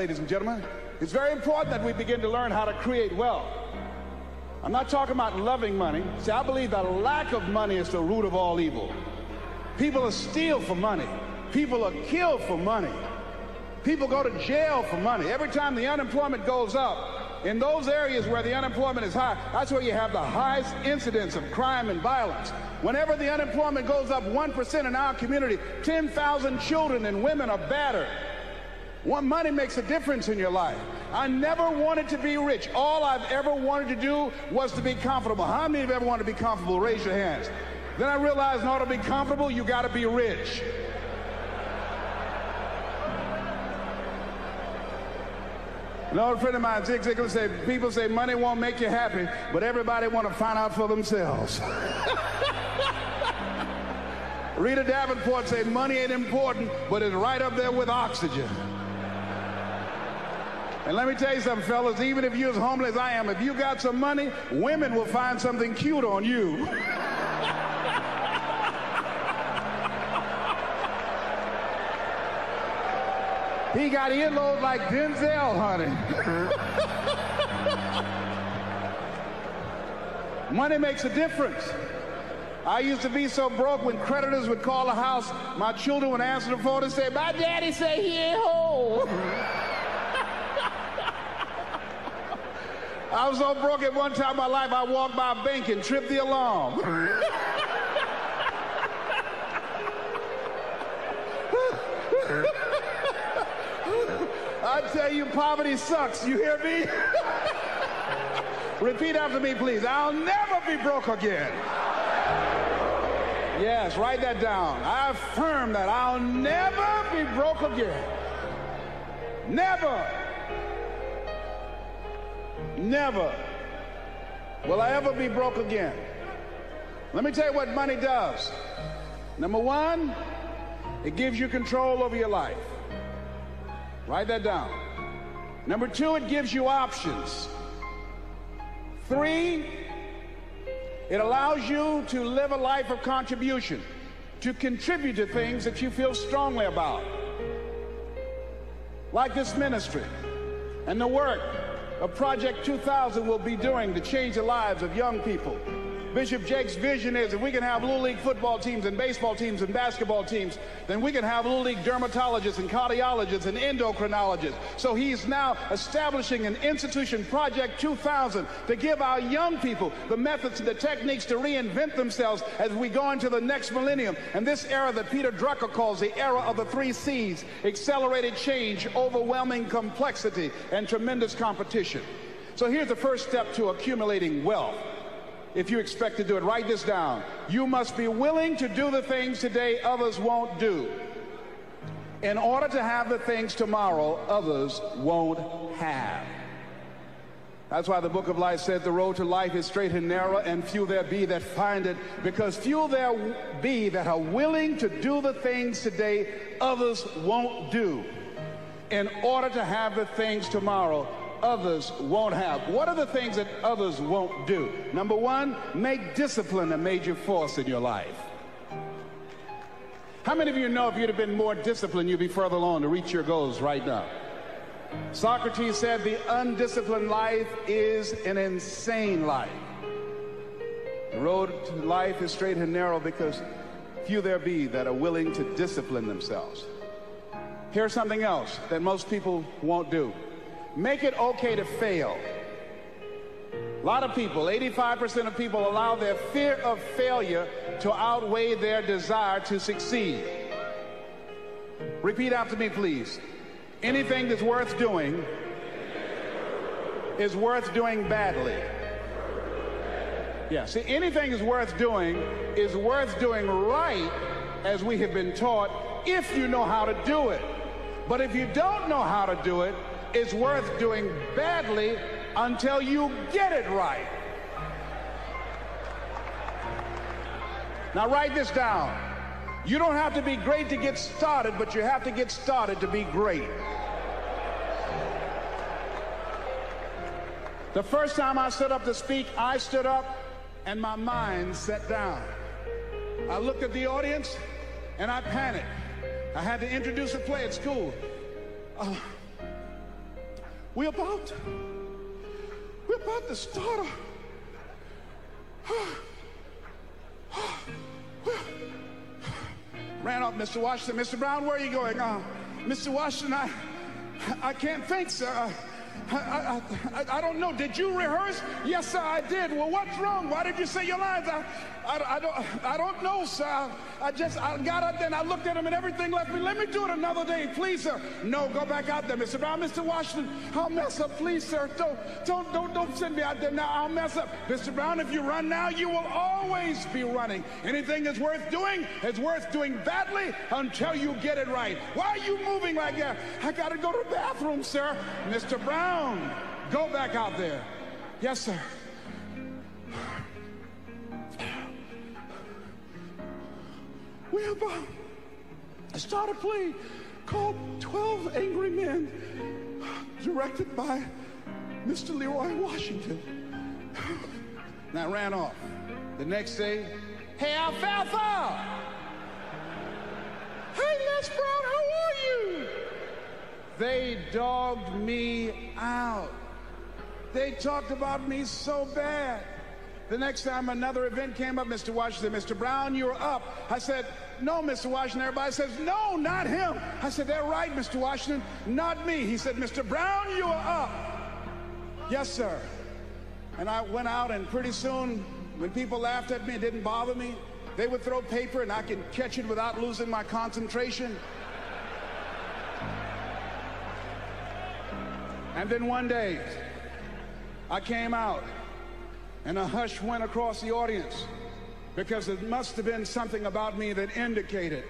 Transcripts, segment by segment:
Ladies and gentlemen, it's very important that we begin to learn how to create wealth. I'm not talking about loving money. See, I believe that lack of money is the root of all evil. People are steal for money. People are killed for money. People go to jail for money. Every time the unemployment goes up, in those areas where the unemployment is high, that's where you have the highest incidence of crime and violence. Whenever the unemployment goes up 1% in our community, 10,000 children and women are battered. Money makes a difference in your life. I never wanted to be rich. All I've ever wanted to do was to be comfortable. How many have ever wanted to be comfortable? Raise your hands. Then I realized in order to be comfortable, you got to be rich. An old friend of mine, Zig Ziglar, said, people say money won't make you happy, but everybody want to find out for themselves. Rita Davenport said money ain't important, but it's right up there with oxygen. And let me tell you something, fellas, even if you're as homeless as I am, if you got some money, women will find something cute on you. He got earlobes like Denzel, honey. Money makes a difference. I used to be so broke when creditors would call the house, my children would answer the phone and say, my daddy say he ain't home. I was so broke at one time in my life, I walked by a bank and tripped the alarm. I tell you, poverty sucks. You hear me? Repeat after me, please. I'll never be broke again. Yes, write that down. I affirm that I'll never be broke again. Never. Never will I ever be broke again. Let me tell you what money does. Number one, it gives you control over your life. Write that down. Number two, it gives you options. Three, it allows you to live a life of contribution, to contribute to things that you feel strongly about. Like this ministry and the work of Project 2000 will be doing to change the lives of young people. Bishop Jake's vision is if we can have Little League football teams and baseball teams and basketball teams, then we can have Little League dermatologists and cardiologists and endocrinologists. So he's now establishing an institution, Project 2000, to give our young people the methods and the techniques to reinvent themselves as we go into the next millennium. And this era that Peter Drucker calls the era of the 3 C's, accelerated change, overwhelming complexity, and tremendous competition. So here's the first step to accumulating wealth. If you expect to do it, write this down. You must be willing to do the things today others won't do, in order to have the things tomorrow others won't have. That's why the book of life says the road to life is straight and narrow, and few there be that find it, because few there be that are willing to do the things today others won't do, in order to have the things tomorrow others won't have. What are the things that others won't do? Number one, make discipline a major force in your life. How many of you know if you'd have been more disciplined, you'd be further along to reach your goals right now? Socrates said the undisciplined life is an insane life. The road to life is straight and narrow because few there be that are willing to discipline themselves. Here's something else that most people won't do. Make it okay to fail. A lot of people, 85% of people, allow their fear of failure to outweigh their desire to succeed. Repeat after me, please. Anything that's worth doing is worth doing badly. Yeah, see, anything is worth doing right, as we have been taught, if you know how to do it. But if you don't know how to do it, it's worth doing badly until you get it right. Now write this down. You don't have to be great to get started, but you have to get started to be great. The first time I stood up to speak, I stood up and my mind sat down. I looked at the audience and I panicked. I had to introduce a play at school. We're about to start Ran off, Mr. Washington. Mr. Brown, where are you going? Mr. Washington, I can't think, sir. I don't know. Did you rehearse? Yes, sir, I did. Well, what's wrong? Why did you say your lines? I don't know, sir. I got up there and I looked at him and everything left me. Let me do it another day, please, sir. No, go back out there, Mr. Brown. Mr. Washington, I'll mess up, please, sir. Don't send me out there now. I'll mess up. Mr. Brown, if you run now, you will always be running. Anything that's worth doing is worth doing badly until you get it right. Why are you moving like that? I got to go to the bathroom, sir. Mr. Brown, go back out there. Yes, sir. We're about to start a play called 12 Angry Men, directed by Mr. Leroy Washington. And I ran off. The next day, hey, Alfalfa! Hey, Les Brown, how are you? They dogged me out. They talked about me so bad. The next time another event came up, Mr. Washington, Mr. Brown, you're up. I said, no, Mr. Washington. Everybody says, no, not him. I said, they're right, Mr. Washington, not me. He said, Mr. Brown, you are up. Yes, sir. And I went out, and pretty soon, when people laughed at me, it didn't bother me. They would throw paper, and I could catch it without losing my concentration. And then one day, I came out, and a hush went across the audience because it must have been something about me that indicated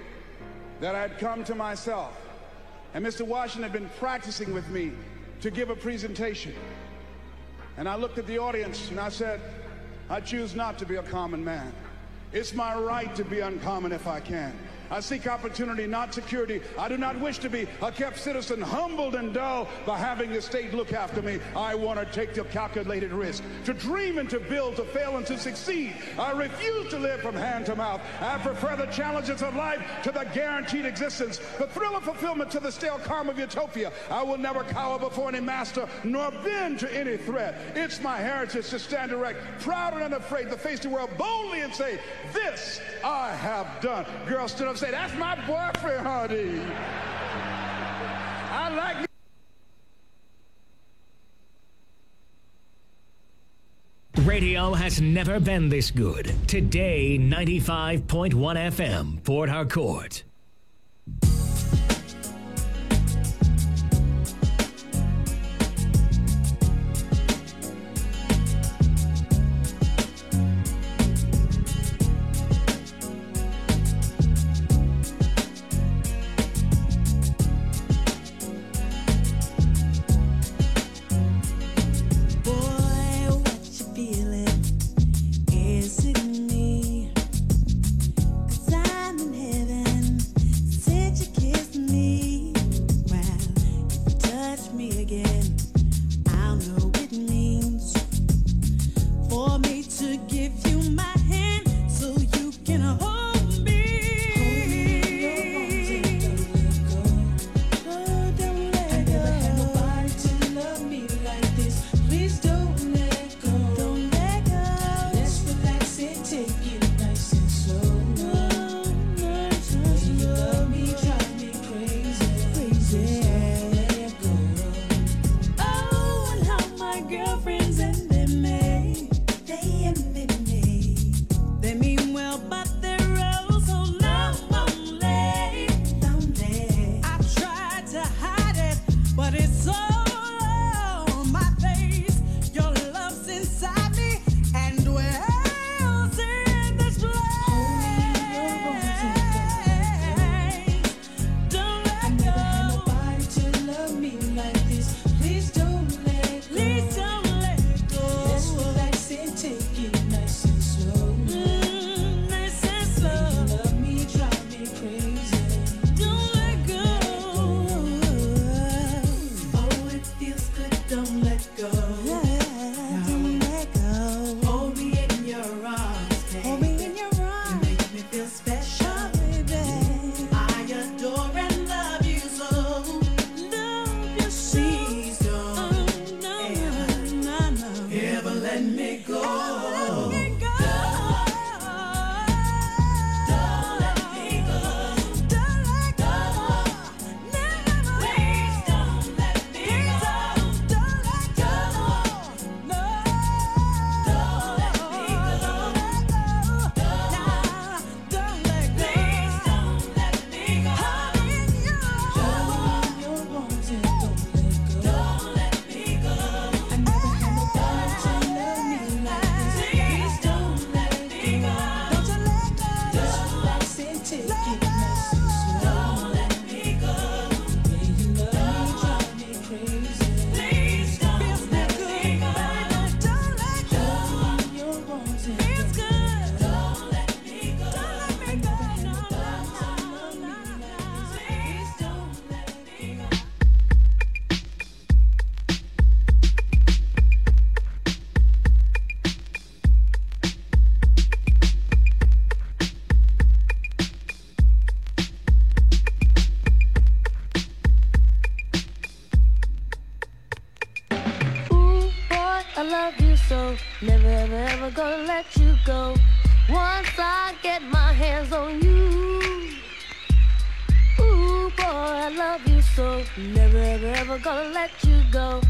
that I'd come to myself. And Mr. Washington had been practicing with me to give a presentation. And I looked at the audience and I said, I choose not to be a common man. It's my right to be uncommon if I can. I seek opportunity, not security. I do not wish to be a kept citizen, humbled and dull by having the state look after me. I want to take the calculated risk, to dream and to build, to fail and to succeed. I refuse to live from hand to mouth. I prefer the challenges of life to the guaranteed existence, the thrill of fulfillment to the stale calm of utopia. I will never cower before any master, nor bend to any threat. It's my heritage to stand erect, proud and unafraid, to face the world boldly and say, this I have done. Girl stood up and said, that's my boyfriend, honey. I like Radio has never been this good. Today, 95.1 FM, Port Harcourt. love you so, never ever ever gonna let you go. Once I get my hands on you, ooh boy, I love you so, never ever ever gonna let you go.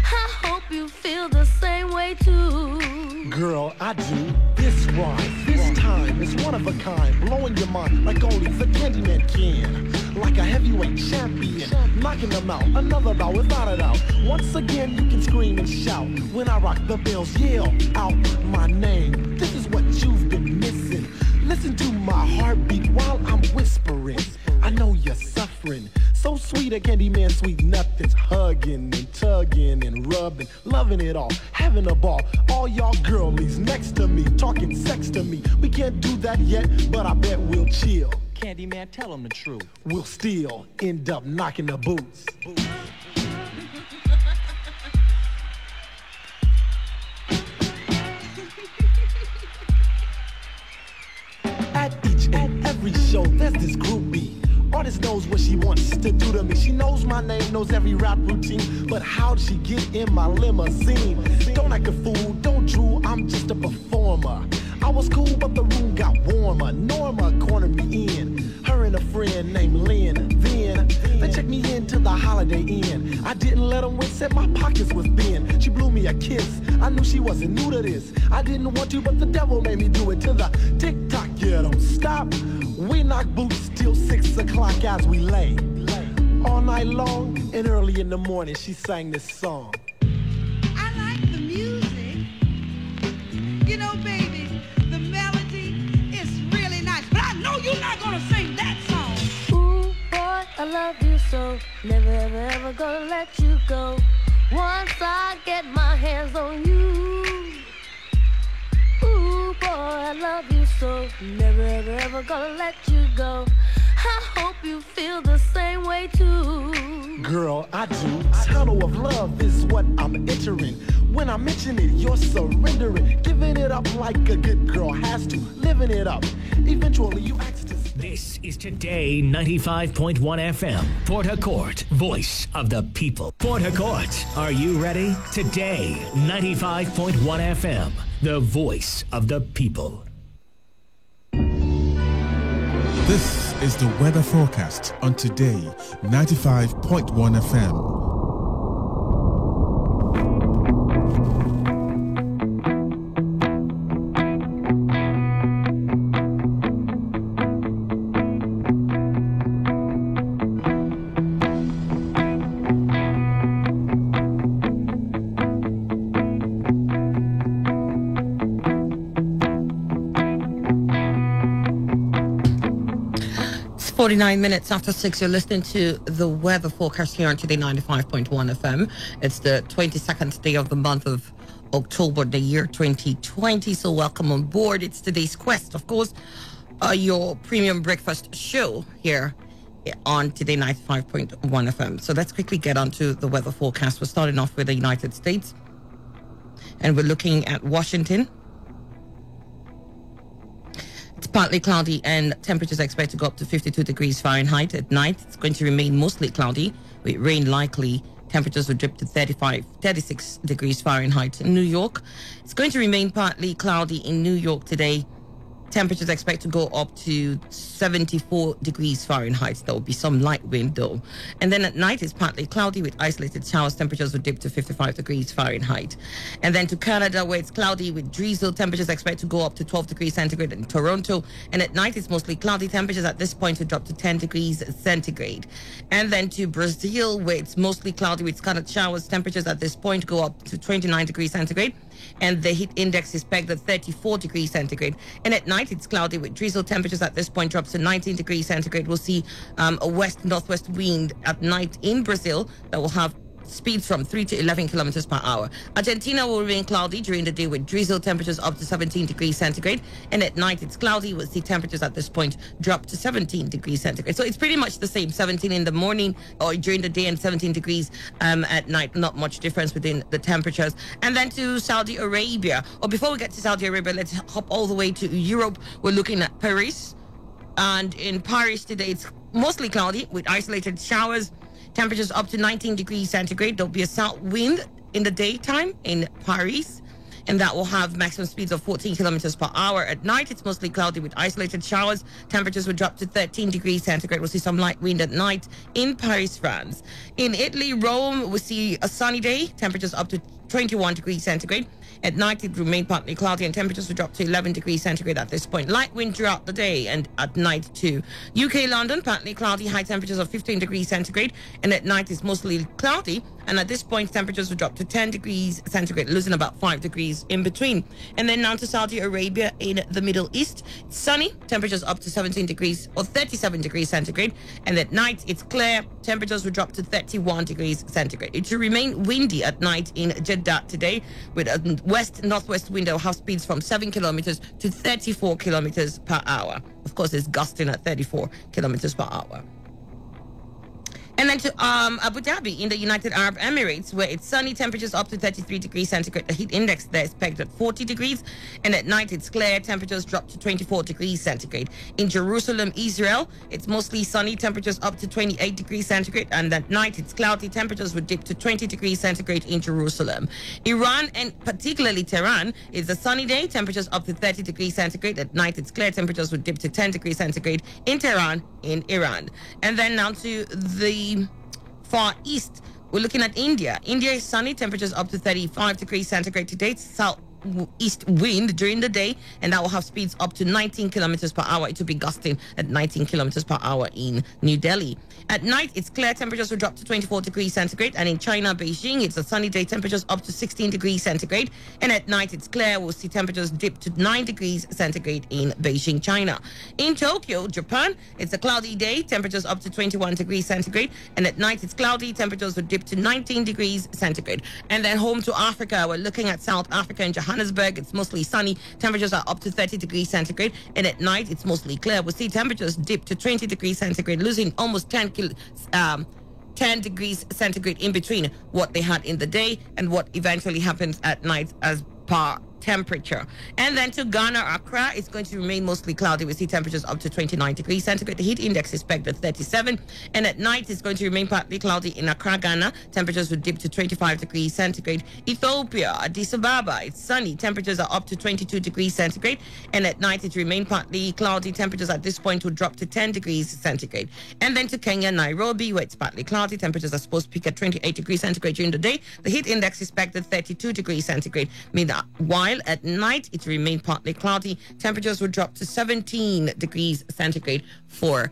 I hope you feel the same way too. Girl, I do. This rhyme, this time is one of a kind, blowing your mind like only the Candyman can. Like a heavyweight champion, knocking them out, another bout without a doubt. Once again, you can scream and shout. When I rock the bells, yell out my name. This is what you've been missing. Listen to my heartbeat while I'm whispering. I know you're suffering. So sweet, a Candyman, sweet nothings. Hugging and tugging and rubbing, loving it all, having a ball. All y'all girlies next to me, talking sex to me. We can't do that yet, but I bet we'll chill. Candyman, tell them the truth. We'll still end up knocking the boots. At each and every show, there's this groupie. Artist knows what she wants to do to me. She knows my name, knows every rap routine. But how'd she get in my limousine? Don't act a fool, don't drool, I'm just a performer. I was cool, but the room got warmer. Norma cornered me in, her and a friend named Lynn. Then they checked me into the Holiday Inn. I didn't let them win, said my pockets was thin. She blew me a kiss, I knew she wasn't new to this. I didn't want to, but the devil made me do it. To the tick-tock, yeah, don't stop. We knock boots till 6 o'clock as we lay. All night long and early in the morning, she sang this song. I like the music. You know, baby, the melody is really nice. But I know you're not gonna sing that song. Ooh, boy, I love you so, never ever ever gonna let you go. Once I get my hands on you, ooh, boy, I love you so, never ever ever gonna let you go. I hope you feel the same way too. Girl, I do. Tunnel of love is what I'm entering. When I mention it, you're surrendering. Giving it up like a good girl has to. Living it up. Eventually you ask to stay. This is Today 95.1 FM, Port Harcourt, voice of the people. Port Harcourt, are you ready? Today 95.1 FM, the voice of the people. This is the weather forecast on Today 95.1 FM. It's 49 minutes after 6. You're listening to the weather forecast here on Today 95.1 FM. It's the 22nd day of the month of October, the year 2020. So welcome on board. It's today's quest, of course, your premium breakfast show here on Today 95.1 FM. So let's quickly get on to the weather forecast. We're starting off with the United States. And we're looking at Washington. It's partly cloudy and temperatures are expected to go up to 52 degrees Fahrenheit at night. It's going to remain mostly cloudy with rain likely. Temperatures will dip to 36 degrees Fahrenheit. In New York, it's going to remain partly cloudy in New York today. Temperatures are expected to go up to 74 degrees Fahrenheit. There will be some light wind though. And then at night, it's partly cloudy with isolated showers. Temperatures will dip to 55 degrees Fahrenheit. And then to Canada, where it's cloudy with drizzle. Temperatures are expected to go up to 12 degrees centigrade in Toronto. And at night, it's mostly cloudy. Temperatures at this point will drop to 10 degrees centigrade. And then to Brazil, where it's mostly cloudy with scattered showers. Temperatures at this point go up to 29 degrees centigrade. And the heat index is pegged at 34 degrees centigrade. And at night, it's cloudy with drizzle. Temperatures at this point drops to 19 degrees centigrade. We'll see a west-northwest wind at night in Brazil that will have speeds from 3 to 11 kilometers per hour. Argentina will remain cloudy during the day with drizzle. Temperatures up to 17 degrees centigrade. And at night, it's cloudy. We'll see temperatures at this point drop to 17 degrees centigrade. So it's pretty much the same, 17 in the morning or during the day and 17 degrees at night. Not much difference within the temperatures. And then to Saudi Arabia. Or before we get to Saudi Arabia, let's hop all the way to Europe. We're looking at Paris. And in Paris today, it's mostly cloudy with isolated showers. Temperatures up to 19 degrees centigrade. There'll be a south wind in the daytime in Paris. and that will have maximum speeds of 14 kilometers per hour. At night, it's mostly cloudy with isolated showers. Temperatures will drop to 13 degrees centigrade. We'll see some light wind at night in Paris, France. In Italy, Rome, we'll see a sunny day. Temperatures up to 21 degrees centigrade. At night, it will remain partly cloudy and temperatures will drop to 11 degrees centigrade at this point. Light wind throughout the day and at night too. UK London, partly cloudy, high temperatures of 15 degrees centigrade. And at night, it's mostly cloudy. And at this point, temperatures will drop to 10 degrees centigrade, losing about 5 degrees in between. And then now to Saudi Arabia in the Middle East. It's sunny, temperatures up to 17 degrees or 37 degrees centigrade. And at night, it's clear, temperatures will drop to 31 degrees centigrade. It will remain windy at night in Jeddah today with a west-northwest wind that will have speeds from 7 kilometers to 34 kilometers per hour. Of course, it's gusting at 34 kilometers per hour. And then to Abu Dhabi in the United Arab Emirates, where it's sunny, temperatures up to 33 degrees centigrade. The heat index there is pegged at 40 degrees. And at night, it's clear. Temperatures drop to 24 degrees centigrade. In Jerusalem, Israel, it's mostly sunny. Temperatures up to 28 degrees centigrade. And at night, it's cloudy. Temperatures would dip to 20 degrees centigrade in Jerusalem. Iran, and particularly Tehran, is a sunny day. Temperatures up to 30 degrees centigrade. At night, it's clear. Temperatures would dip to 10 degrees centigrade in Tehran, in Iran. And then now to the Far East, we're looking at India. India is sunny, temperatures up to 35 degrees centigrade today. Southeast wind during the day, and that will have speeds up to 19 kilometers per hour. It will be gusting at 19 kilometers per hour in New Delhi. At night, it's clear. Temperatures will drop to 24 degrees centigrade. And in China, Beijing, it's a sunny day. Temperatures up to 16 degrees centigrade. And at night, it's clear. We'll see temperatures dip to 9 degrees centigrade in Beijing, China. In Tokyo, Japan, it's a cloudy day. Temperatures up to 21 degrees centigrade. And at night, it's cloudy. Temperatures will dip to 19 degrees centigrade. And then home to Africa, we're looking at South Africa and Johannesburg. It's mostly sunny. Temperatures are up to 30 degrees centigrade. And at night, it's mostly clear. We'll see temperatures dip to 20 degrees centigrade, losing almost 10 degrees centigrade in between what they had in the day and what eventually happens at night as per temperature. And then to Ghana, Accra, it's going to remain mostly cloudy. We see temperatures up to 29 degrees centigrade. The heat index is pegged at 37. And at night, it's going to remain partly cloudy in Accra, Ghana. Temperatures will dip to 25 degrees centigrade. Ethiopia, Addis Ababa, it's sunny. Temperatures are up to 22 degrees centigrade. And at night, it remains partly cloudy. Temperatures at this point will drop to 10 degrees centigrade. And then to Kenya, Nairobi, where it's partly cloudy. Temperatures are supposed to peak at 28 degrees centigrade during the day. The heat index is pegged at 32 degrees centigrade. While at night, it remained partly cloudy. Temperatures would drop to 17 degrees centigrade for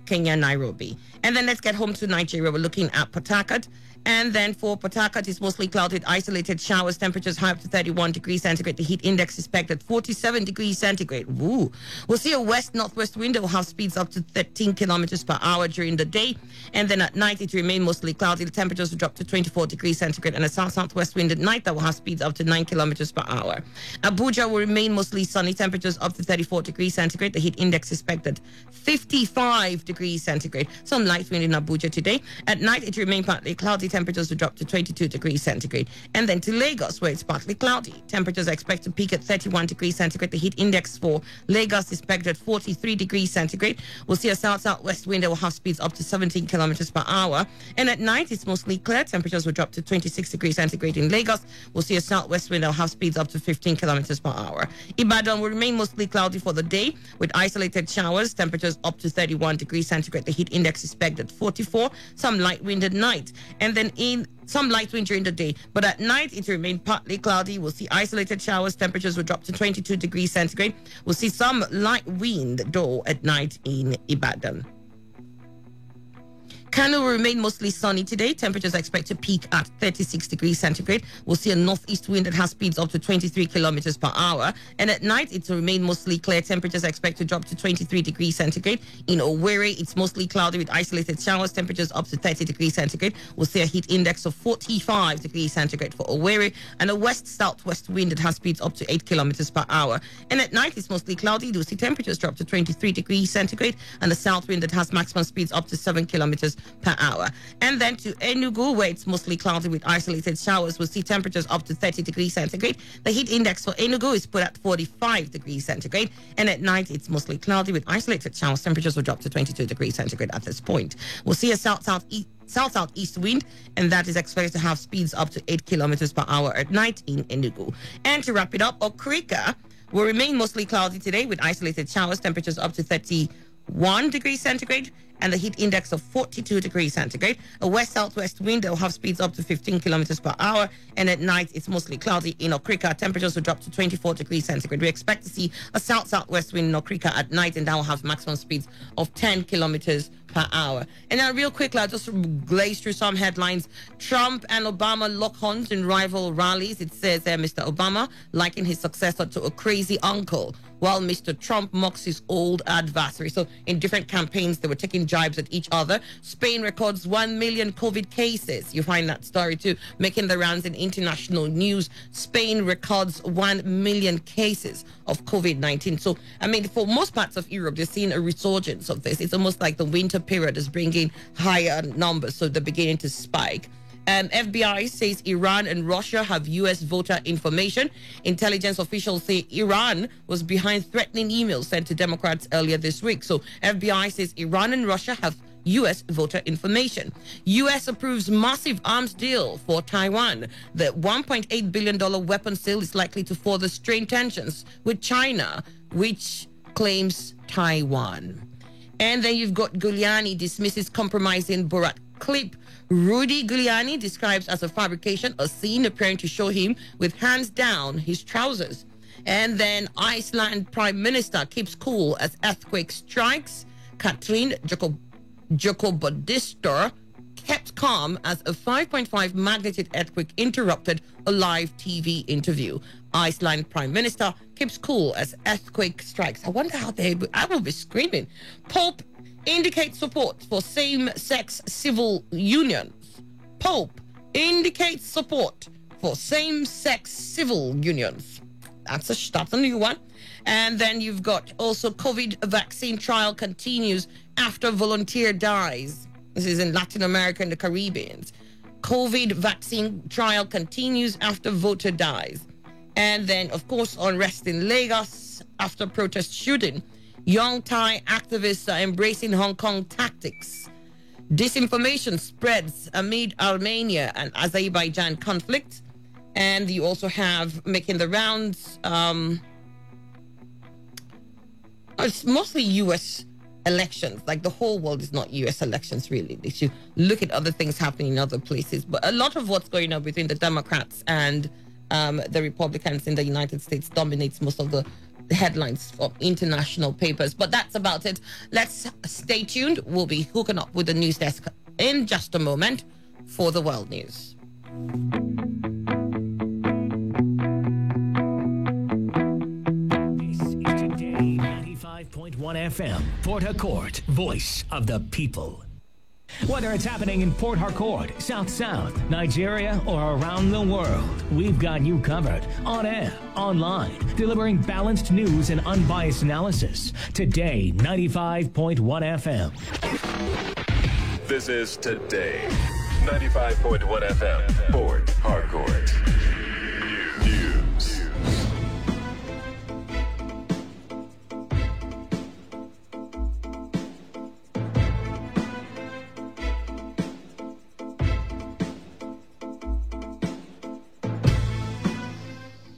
Kenya, Nairobi. And then let's get home to Nigeria. We're looking at Port Harcourt. And then for Port Harcourt, it's mostly cloudy with isolated showers. Temperatures high up to 31 degrees centigrade. The heat index is pegged at 47 degrees centigrade. Woo. We'll see a west-northwest wind that will have speeds up to 13 kilometers per hour during the day. And then at night, it remains mostly cloudy. The temperatures will drop to 24 degrees centigrade. And a south-southwest wind at night that will have speeds up to 9 kilometers per hour. Abuja will remain mostly sunny. Temperatures up to 34 degrees centigrade. The heat index is pegged at 55 degrees centigrade. Some light wind in Abuja today. At night, it remains partly cloudy. Temperatures will drop to 22 degrees centigrade. And then to Lagos, where it's partly cloudy. Temperatures are expected to peak at 31 degrees centigrade. The heat index for Lagos is pegged at 43 degrees centigrade. We'll see a south-southwest wind that will have speeds up to 17 kilometers per hour. And at night, it's mostly clear. Temperatures will drop to 26 degrees centigrade in Lagos. We'll see a southwest wind that will have speeds up to 15 kilometers per hour. Ibadan will remain mostly cloudy for the day with isolated showers. Temperatures up to 31 degrees centigrade. The heat index is pegged at 44. Some light wind at night. And then in some light wind during the day, but at night it will remain partly cloudy. We'll see isolated showers. Temperatures will drop to 22 degrees centigrade. We'll see some light wind though at night in Ibadan. Kano will remain mostly sunny today. Temperatures are expected to peak at 36 degrees centigrade. We'll see a northeast wind that has speeds up to 23 kilometers per hour. And at night, it will remain mostly clear. Temperatures are expected to drop to 23 degrees centigrade. In Owerri, it's mostly cloudy with isolated showers. Temperatures up to 30 degrees centigrade. We'll see a heat index of 45 degrees centigrade for Owerri. And a west-southwest wind that has speeds up to 8 kilometers per hour. And at night, it's mostly cloudy. We'll see temperatures drop to 23 degrees centigrade. And a south wind that has maximum speeds up to 7 kilometers per hour. And then to Enugu, where it's mostly cloudy with isolated showers, we'll see temperatures up to 30 degrees centigrade. The heat index for Enugu is put at 45 degrees centigrade. And at night, it's mostly cloudy with isolated showers. Temperatures will drop to 22 degrees centigrade at this point. We'll see a south-southeast south-southeast wind, and that is expected to have speeds up to 8 kilometers per hour at night in Enugu. And to wrap it up, Okrika will remain mostly cloudy today with isolated showers, temperatures up to 31 degrees centigrade, and the heat index of 42 degrees centigrade. A west-southwest wind that will have speeds up to 15 kilometers per hour, and at night it's mostly cloudy in Okrika. Temperatures will drop to 24 degrees centigrade. We expect to see a south-southwest wind in Okrika at night, and that will have maximum speeds of 10 kilometers per hour. And now real quickly, I'll just glaze through some headlines. Trump and Obama lock horns in rival rallies. It says there, Mr. Obama liking his successor to a crazy uncle, while Mr. Trump mocks his old adversary. So in different campaigns, they were taking jibes at each other. Spain records 1 million COVID cases. You find that story too, making the rounds in international news. Spain records 1 million cases of COVID-19. So, I mean, for most parts of Europe, they're seeing a resurgence of this. It's almost like the winter period is bringing higher numbers, so they're beginning to spike. FBI says Iran and Russia have U.S. voter information. Intelligence officials say Iran was behind threatening emails sent to Democrats earlier this week. So FBI says Iran and Russia have U.S. voter information. U.S. approves massive arms deal for Taiwan. The $1.8 billion weapon sale is likely to further strain tensions with China, which claims Taiwan. And then you've got Giuliani dismisses compromising Borat clip. Rudy Giuliani describes as a fabrication a scene appearing to show him with hands down his trousers. And then Iceland Prime Minister keeps cool as earthquake strikes. Katrin Jakobadistor kept calm as a 5.5 magnitude earthquake interrupted a live TV interview. Iceland Prime Minister keeps cool as earthquake strikes. I wonder how I will be screaming. Pope indicates support for same-sex civil unions. Pope indicates support for same-sex civil unions. That's a new one. And then you've got also COVID vaccine trial continues after volunteer dies. This is in Latin America and the Caribbean. COVID vaccine trial continues after voter dies. And then, of course, unrest in Lagos after protest shooting. Young Thai activists are embracing Hong Kong tactics. Disinformation spreads amid Armenia and Azerbaijan conflict. And you also have making the rounds. It's mostly U.S. elections. Like the whole world is not U.S. elections, really. They should look at other things happening in other places. But a lot of what's going on between the Democrats and the Republicans in the United States dominates most of the headlines of international papers. But that's about it. Let's stay tuned. We'll be hooking up with the news desk in just a moment for the world news. This is Today 95.1 FM, Port Harcourt, voice of the people. Whether it's happening in Port Harcourt, South, Nigeria, or around the world, we've got you covered. On air, online, delivering balanced news and unbiased analysis. Today, 95.1 FM. This is Today, 95.1 FM, Port Harcourt. News.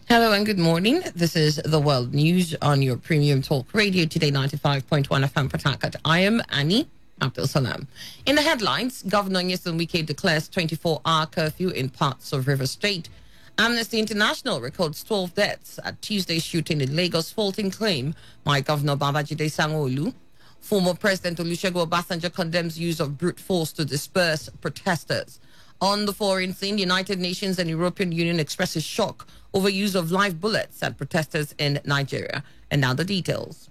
Hello and good morning. This is the World News on your premium talk radio, Today 95.1 FM Port Harcourt. I am Annie Abdul Salam. In the headlines, Governor Nyesom Wike declares 24-hour curfew in parts of River State. Amnesty International records 12 deaths at Tuesday's shooting in Lagos, faulting claim by Governor Babajide Sanwo-Olu. Former President Olusegun Obasanjo condemns use of brute force to disperse protesters. On the foreign scene, United Nations and European Union expresses shock over use of live bullets at protesters in Nigeria. And now the details.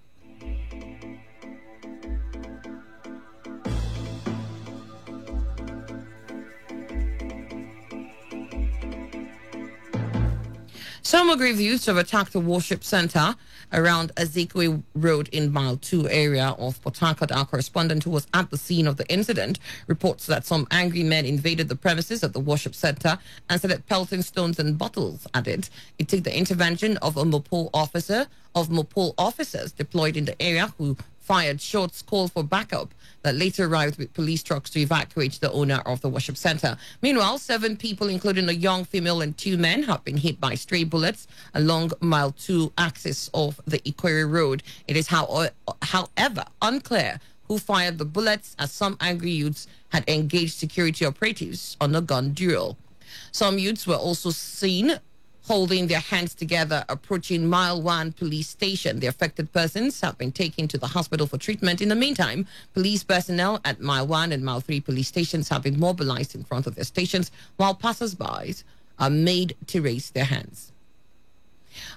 Some aggrieved youths have attacked a worship center around Azikwe Road in Mile 2 area of Port Harcourt. Our correspondent who was at the scene of the incident reports that some angry men invaded the premises of the worship center and started pelting stones and bottles at it. It took the intervention of a Mopol officers deployed in the area who fired shots, called for backup that later arrived with police trucks to evacuate the owner of the worship center. Meanwhile, 7 people, including a young female and 2 men, have been hit by stray bullets along mile 2 axis of the Ikwere Road. It is, however, unclear who fired the bullets, as some angry youths had engaged security operatives on a gun duel. Some youths were also seen holding their hands together approaching Mile 1 police station. The affected persons have been taken to the hospital for treatment. In the meantime, police personnel at Mile 1 and Mile 3 police stations have been mobilized in front of their stations, while passers-by are made to raise their hands.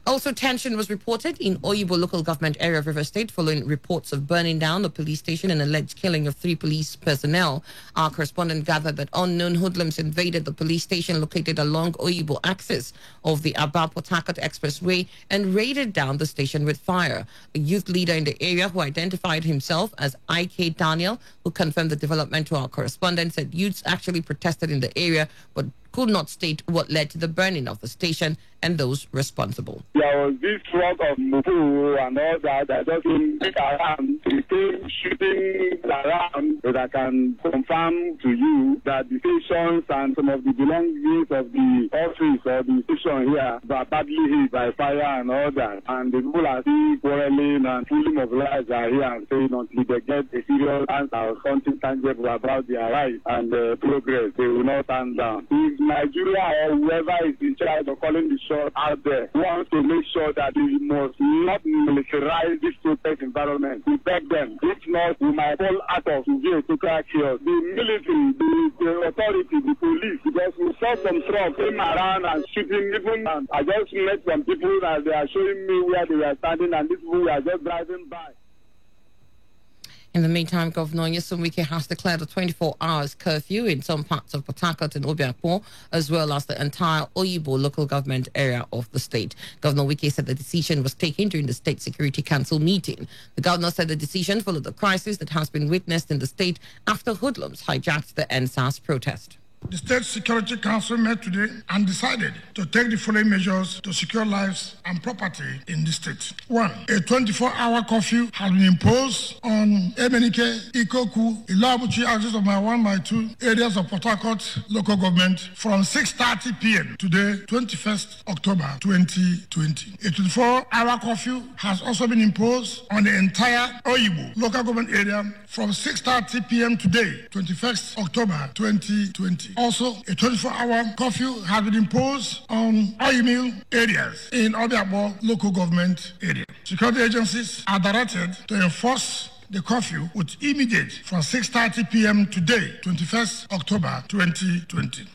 Also, tension was reported in Oyibo local government area of River State following reports of burning down a police station and alleged killing of 3 police personnel. Our correspondent gathered that unknown hoodlums invaded the police station located along Oyibo axis of the Aba-Port Harcourt Expressway and raided down the station with fire. A youth leader in the area who identified himself as I.K. Daniel, who confirmed the development to our correspondent, said youths actually protested in the area but could not state what led to the burning of the station and those responsible. There was this truck of Mufu and all that just came around. They came shooting around, but I can confirm to you that the stations and some of the belongings of the office or the station here were badly hit by fire and all that. And the people are still quarreling and fully mobilized are here and saying until they get a serious answer or something tangible about their rights and progress, they will not stand down. If Nigeria or whoever is in charge of calling the shot out there wants to make sure that we must not militarize this protest environment, we beg them. If not, we might fall out of severe total chaos. The military, the authority, the police, because we saw some trucks came around and shooting. Even I just met some people that they are showing me where they were standing, and these people were just driving by. In the meantime, Governor Nyesom Wike has declared a 24 hours curfew in some parts of Port Harcourt and Obiakpor, as well as the entire Oyibo local government area of the state. Governor Wike said the decision was taken during the State Security Council meeting. The governor said the decision followed the crisis that has been witnessed in the state after hoodlums hijacked the NSAS protest. The State Security Council met today and decided to take the following measures to secure lives and property in the state. 1. A 24-hour curfew has been imposed on Emenike, Ikoku, Ilabuchi axis of my 1, my 2 areas of Port Harcourt local government from 6:30 p.m. today, 21st October 2020. A 24-hour curfew has also been imposed on the entire Oyibo local government area from 6:30 p.m. today, 21st October 2020. Also, a 24-hour curfew has been imposed on oil mill areas in Obiakpor local government area. Security agencies are directed to enforce the curfew with immediate from 6:30 p.m. today, 21st October 2020.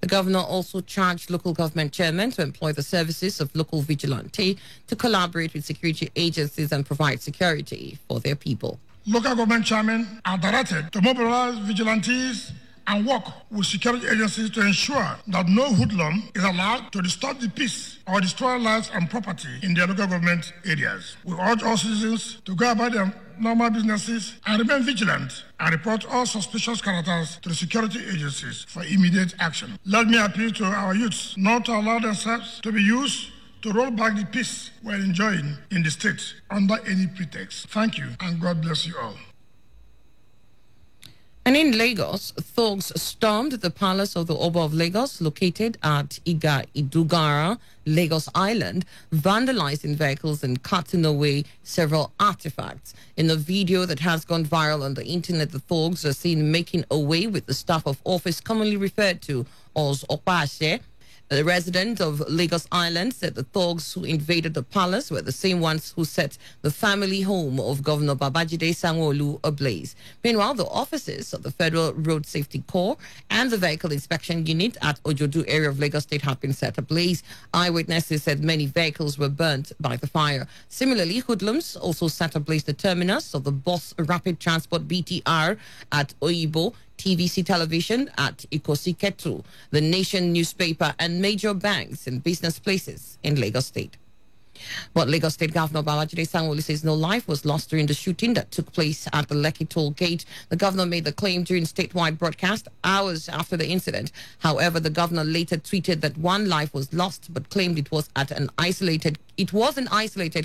The governor also charged local government chairmen to employ the services of local vigilante to collaborate with security agencies and provide security for their people. Local government chairmen are directed to mobilize vigilantes and work with security agencies to ensure that no hoodlum is allowed to disturb the peace or destroy lives and property in their local government areas. We urge all citizens to go about their normal businesses and remain vigilant and report all suspicious characters to the security agencies for immediate action. Let me appeal to our youths not to allow themselves to be used to roll back the peace we're enjoying in the state under any pretext. Thank you, and God bless you all. And in Lagos, thugs stormed the palace of the Oba of Lagos, located at Iga Idugara, Lagos Island, vandalizing vehicles and cutting away several artifacts. In a video that has gone viral on the internet, the thugs are seen making away with the staff of office commonly referred to as Opashe. The resident of Lagos Island said the thugs who invaded the palace were the same ones who set the family home of Governor Babajide Sanwo-Olu ablaze. Meanwhile, the offices of the Federal Road Safety Corps and the Vehicle Inspection Unit at Ojodu area of Lagos State have been set ablaze. Eyewitnesses said many vehicles were burnt by the fire. Similarly, hoodlums also set ablaze the terminus of the Bus Rapid Transport BTR at Oyibo, TVC Television at Ikosi Ketu, the Nation newspaper, and major banks and business places in Lagos State. But Lagos State Governor Babajide Sanwo-Olu says no life was lost during the shooting that took place at the Lekki toll gate. The governor made the claim during statewide broadcast hours after the incident. However, the governor later tweeted that one life was lost, but claimed it was an isolated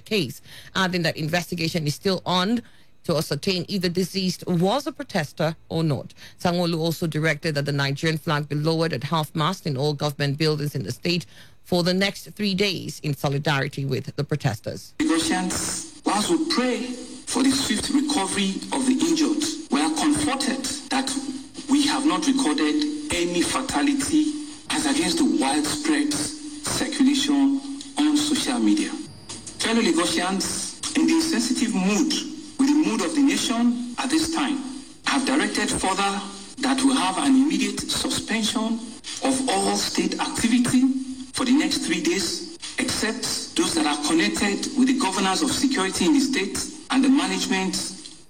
case, adding that investigation is still on to ascertain if the deceased was a protester or not. Sanwo-Olu also directed that the Nigerian flag be lowered at half-mast in all government buildings in the state for the next 3 days in solidarity with the protesters. Lagosians, whilst we pray for the swift recovery of the injured, we are comforted that we have not recorded any fatality as against the widespread circulation on social media. Fellow Lagosians, in the insensitive mood, with the mood of the nation at this time, I have directed further that we have an immediate suspension of all state activity for the next 3 days, except those that are connected with the governance of security in the state and the management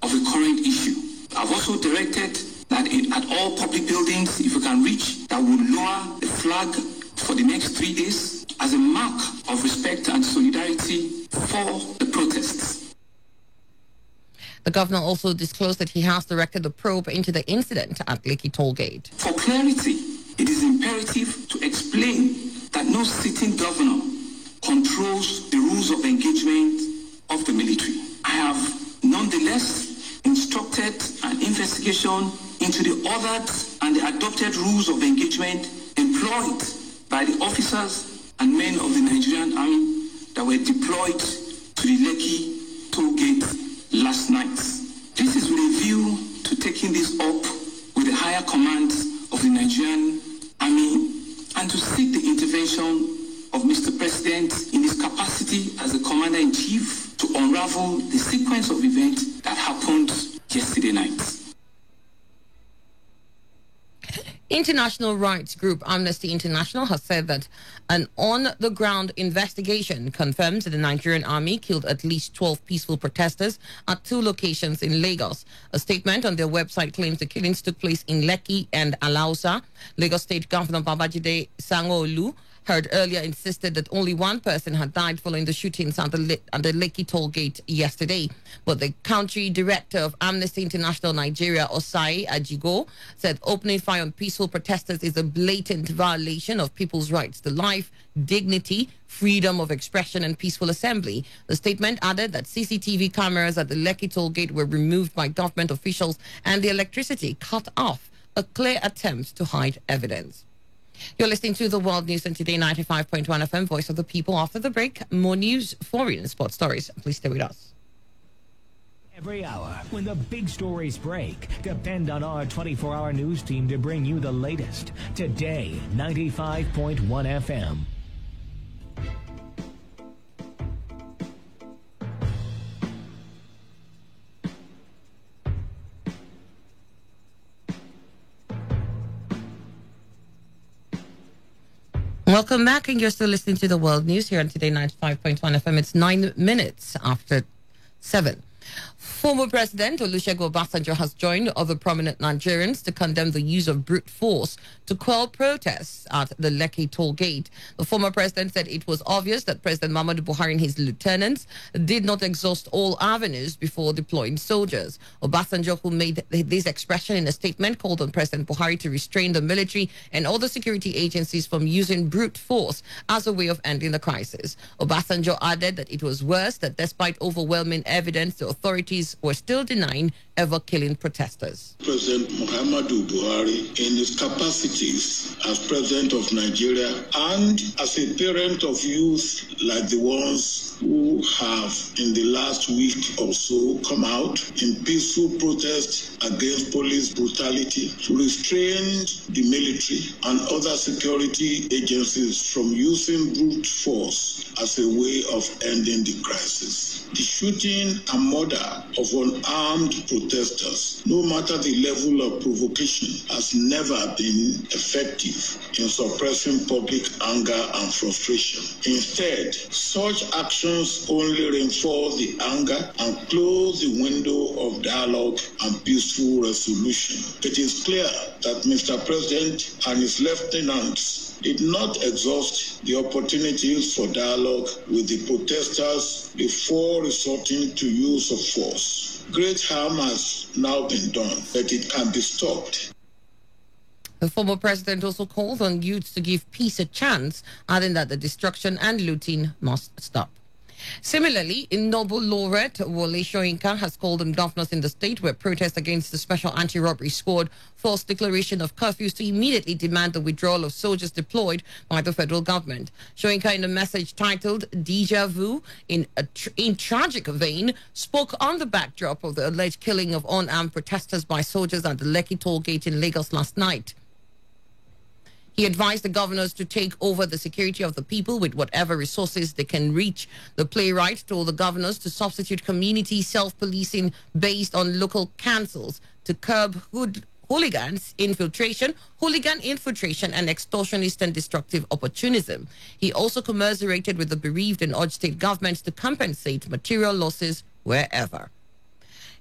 of the current issue. I've also directed that at all public buildings, if we can reach, that will lower the flag for the next 3 days as a mark of respect and solidarity for the protests. The governor also disclosed that he has directed the probe into the incident at Lekki toll gate. For clarity, it is imperative to explain that no sitting governor controls the rules of engagement of the military. I have nonetheless instructed an investigation into the ordered and the adopted rules of engagement employed by the officers and men of the Nigerian Army that were deployed to the Lekki toll gate last night. This is with a view to taking this up with the higher command of the Nigerian Army and to seek the intervention of Mr. President in his capacity as the Commander-in-Chief to unravel the sequence of events that happened yesterday night. International rights group Amnesty International has said that an on-the-ground investigation confirms that the Nigerian army killed at least 12 peaceful protesters at 2 locations in Lagos. A statement on their website claims the killings took place in Lekki and Alausa. Lagos State Governor Babajide Sanwo-Olu heard earlier insisted that only one person had died following the shootings at the Lekki toll gate yesterday. But the country director of Amnesty International Nigeria, Osai Ajigo, said opening fire on peaceful protesters is a blatant violation of people's rights to life, dignity, freedom of expression and peaceful assembly. The statement added that CCTV cameras at the Lekki toll gate were removed by government officials and the electricity cut off, a clear attempt to hide evidence. You're listening to The World News on Today 95.1 FM, Voice of the People. After the break, more news, foreign and sports stories. Please stay with us. Every hour, when the big stories break, depend on our 24-hour news team to bring you the latest. Today, 95.1 FM. Welcome back, and you're still listening to the World News here on Today 95.1 FM. It's 9 minutes after 7. Former President Olusegun Obasanjo has joined other prominent Nigerians to condemn the use of brute force to quell protests at the Lekki toll gate. The former president said it was obvious that President Muhammadu Buhari and his lieutenants did not exhaust all avenues before deploying soldiers. Obasanjo, who made this expression in a statement, called on President Buhari to restrain the military and other security agencies from using brute force as a way of ending the crisis. Obasanjo added that it was worse that despite overwhelming evidence, the authorities were still denying ever killing protesters. President Muhammadu Buhari, in his capacities as President of Nigeria and as a parent of youth like the ones who have in the last week or so come out in peaceful protest against police brutality, restrained the military and other security agencies from using brute force as a way of ending the crisis. The shooting and murder of unarmed protesters, no matter the level of provocation, has never been effective in suppressing public anger and frustration. Instead, such action actions only reinforce the anger and close the window of dialogue and peaceful resolution. It is clear that Mr. President and his lieutenants did not exhaust the opportunities for dialogue with the protesters before resorting to use of force. Great harm has now been done, but it can be stopped. The former president also called on youths to give peace a chance, adding that the destruction and looting must stop. Similarly, Nobel laureate Wole Soyinka has called on governors in the state where protests against the Special Anti-Robbery Squad forced declaration of curfews to immediately demand the withdrawal of soldiers deployed by the federal government. Soyinka, in a message titled Deja Vu, in tragic vein, spoke on the backdrop of the alleged killing of unarmed protesters by soldiers at the Lekki toll gate in Lagos last night. He advised the governors to take over the security of the people with whatever resources they can reach. The playwright told the governors to substitute community self-policing based on local councils to curb hooligan infiltration, and extortionist and destructive opportunism. He also commiserated with the bereaved and urged state governments to compensate material losses wherever.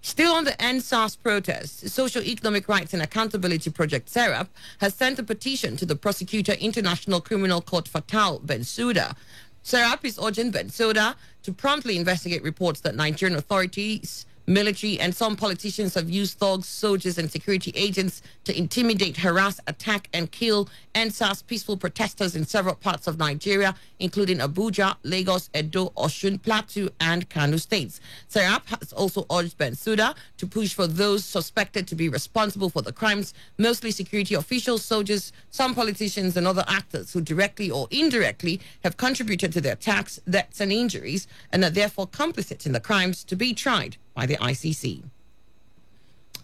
Still on the EndSARS protests, Socio-Economic Rights and Accountability Project SERAP has sent a petition to the Prosecutor International Criminal Court Fatou Bensouda. SERAP is urging Bensouda to promptly investigate reports that Nigerian authorities, military and some politicians have used thugs, soldiers and security agents to intimidate, harass, attack and kill EndSARS peaceful protesters in several parts of Nigeria, including Abuja, Lagos, Edo, Osun, Plateau and Kano states. SERAP has also urged Bensouda to push for those suspected to be responsible for the crimes, mostly security officials, soldiers, some politicians and other actors who directly or indirectly have contributed to the attacks, deaths and injuries and are therefore complicit in the crimes, to be tried by the ICC.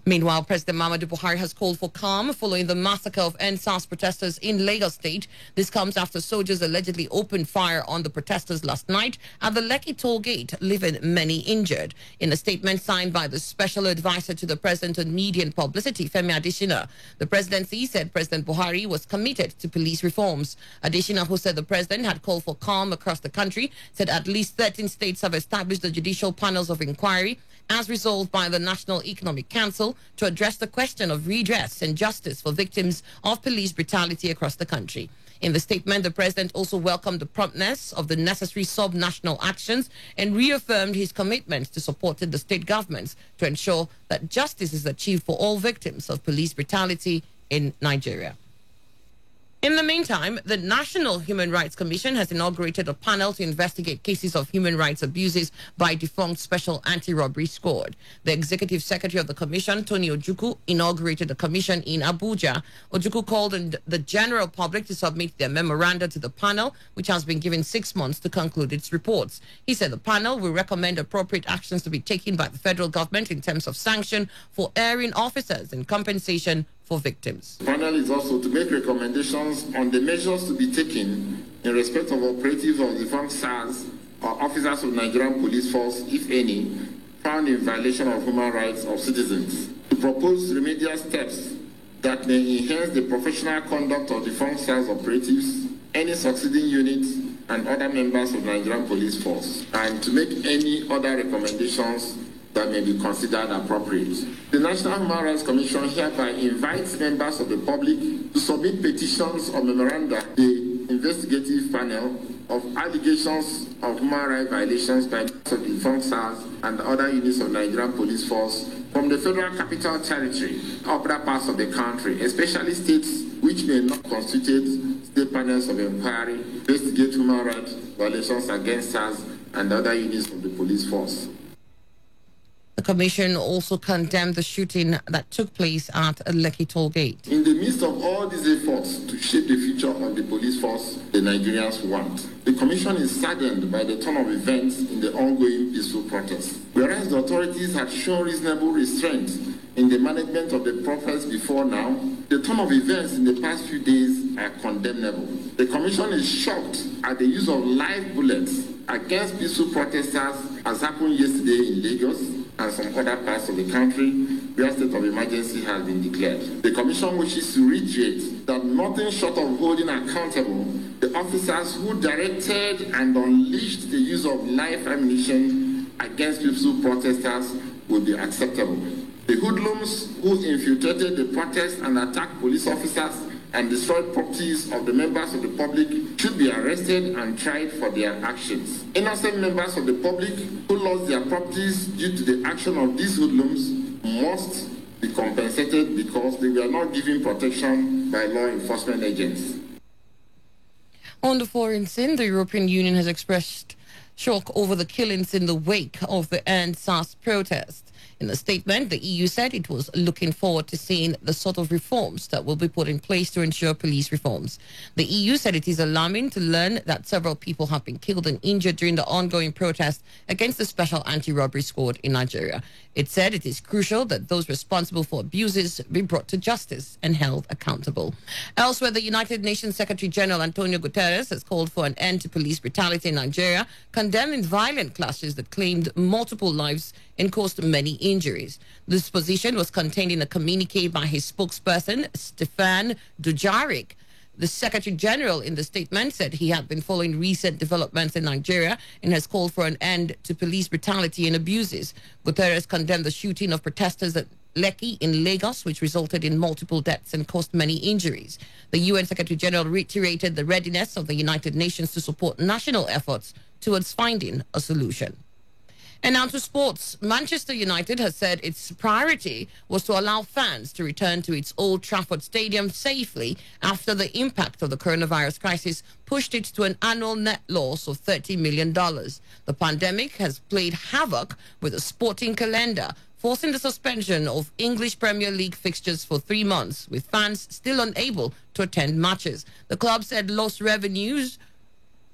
Meanwhile, President Muhammadu Buhari has called for calm following the massacre of EndSARS protesters in Lagos State. This comes after soldiers allegedly opened fire on the protesters last night at the Lekki toll gate, leaving many injured. In a statement signed by the special advisor to the president on media and publicity, Femi Adesina, the presidency said President Buhari was committed to police reforms. Adesina, who said the president had called for calm across the country, said at least 13 states have established the judicial panels of inquiry as resolved by the National Economic Council to address the question of redress and justice for victims of police brutality across the country. In the statement, the president also welcomed the promptness of the necessary sub-national actions and reaffirmed his commitment to supporting the state governments to ensure that justice is achieved for all victims of police brutality in Nigeria. In the meantime, the National Human Rights Commission has inaugurated a panel to investigate cases of human rights abuses by defunct Special Anti-Robbery Squad. The Executive Secretary of the Commission, Tony Ojukwu, inaugurated the commission in Abuja. Ojukwu called on the general public to submit their memoranda to the panel, which has been given 6 months to conclude its reports. He said the panel will recommend appropriate actions to be taken by the federal government in terms of sanction for erring officers and compensation for victims. The panel is also to make recommendations on the measures to be taken in respect of operatives of defunct SARS or officers of Nigerian Police Force, if any, found in violation of human rights of citizens. To propose remedial steps that may enhance the professional conduct of defunct SARS operatives, any succeeding units, and other members of Nigerian Police Force, and to make any other recommendations that may be considered appropriate. The National Human Rights Commission hereby invites members of the public to submit petitions or memoranda to the investigative panel of allegations of human rights violations by the defunct SARS and other units of Nigerian Police Force from the Federal Capital Territory, other parts of the country, especially states which may not constitute state panels of inquiry, investigate human rights violations against SARS and other units of the police force. The Commission also condemned the shooting that took place at Lekki toll gate. In the midst of all these efforts to shape the future of the police force the Nigerians want, the Commission is saddened by the turn of events in the ongoing peaceful protests. Whereas the authorities had shown reasonable restraint in the management of the protests before now, the turn of events in the past few days are condemnable. The Commission is shocked at the use of live bullets against peaceful protesters as happened yesterday in Lagos and some other parts of the country where a state of emergency has been declared. The Commission wishes to reiterate that nothing short of holding accountable the officers who directed and unleashed the use of live ammunition against peaceful protesters would be acceptable. The hoodlums who infiltrated the protests and attacked police officers and destroyed properties of the members of the public should be arrested and tried for their actions. Innocent members of the public who lost their properties due to the action of these hoodlums must be compensated because they were not given protection by law enforcement agents. On the foreign scene, the European Union has expressed shock over the killings in the wake of the End SARS protest. In a statement, the EU said it was looking forward to seeing the sort of reforms that will be put in place to ensure police reforms. The EU said it is alarming to learn that several people have been killed and injured during the ongoing protest against the Special Anti-Robbery Squad in Nigeria. It said it is crucial that those responsible for abuses be brought to justice and held accountable. Elsewhere, the United Nations Secretary General Antonio Guterres has called for an end to police brutality in Nigeria, condemning violent clashes that claimed multiple lives and caused many injuries. This position was contained in a communique by his spokesperson, Stefan Dujarric. The Secretary General in the statement said he had been following recent developments in Nigeria and has called for an end to police brutality and abuses. Guterres condemned the shooting of protesters at Lekki in Lagos, which resulted in multiple deaths and caused many injuries. The UN Secretary General reiterated the readiness of the United Nations to support national efforts towards finding a solution. And now to sports. Manchester United has said its priority was to allow fans to return to its Old Trafford Stadium safely after the impact of the coronavirus crisis pushed it to an annual net loss of $30 million. The pandemic has played havoc with the sporting calendar, forcing the suspension of English Premier League fixtures for 3 months, with fans still unable to attend matches. The club said lost revenues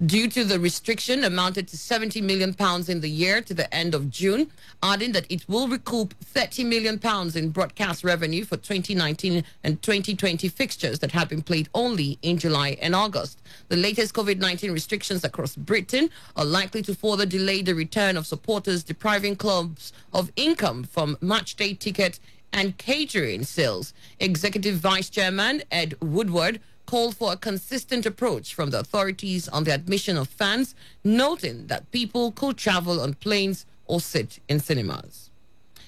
due to the restriction amounted to £70 million in the year to the end of June, adding that it will recoup £30 million in broadcast revenue for 2019 and 2020 fixtures that have been played only in July and August. The latest COVID-19 restrictions across Britain are likely to further delay the return of supporters, depriving clubs of income from matchday ticket and catering sales. Executive Vice Chairman Ed Woodward called for a consistent approach from the authorities on the admission of fans, noting that people could travel on planes or sit in cinemas.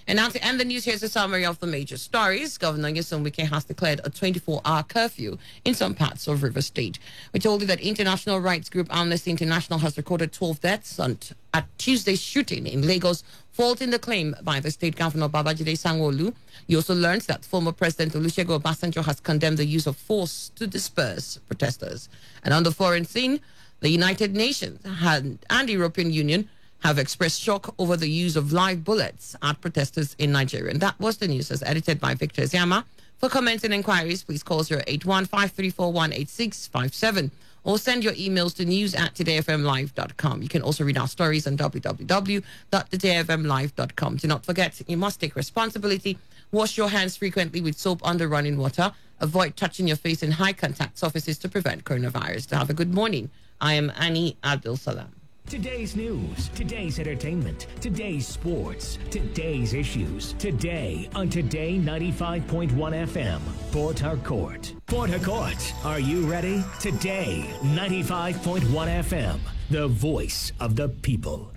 And now to end the news, here's a summary of the major stories. Governor Nyesom Wike has declared a 24-hour curfew in some parts of River State. We told you that international rights group Amnesty International has recorded 12 deaths at Tuesday's shooting in Lagos, faulting the claim by the state governor Babajide Sanwo-Olu. You also learned that former President Olusegun Obasanjo has condemned the use of force to disperse protesters. And on the foreign scene, the United Nations and the European Union have expressed shock over the use of live bullets at protesters in Nigeria. And that was the news as edited by Victor Ziyama. For comments and inquiries, please call 081-534-18657 or send your emails to news@todayfmlive.com. You can also read our stories on www.todayfmlive.com. Do not forget, you must take responsibility. Wash your hands frequently with soap under running water. Avoid touching your face in high-contact surfaces to prevent coronavirus. To have a good morning, I am Annie Abdul Salam. Today's news, today's entertainment, today's sports, today's issues. Today on Today 95.1 FM, Port Harcourt. Port Harcourt, are you ready? Today 95.1 FM, the voice of the people.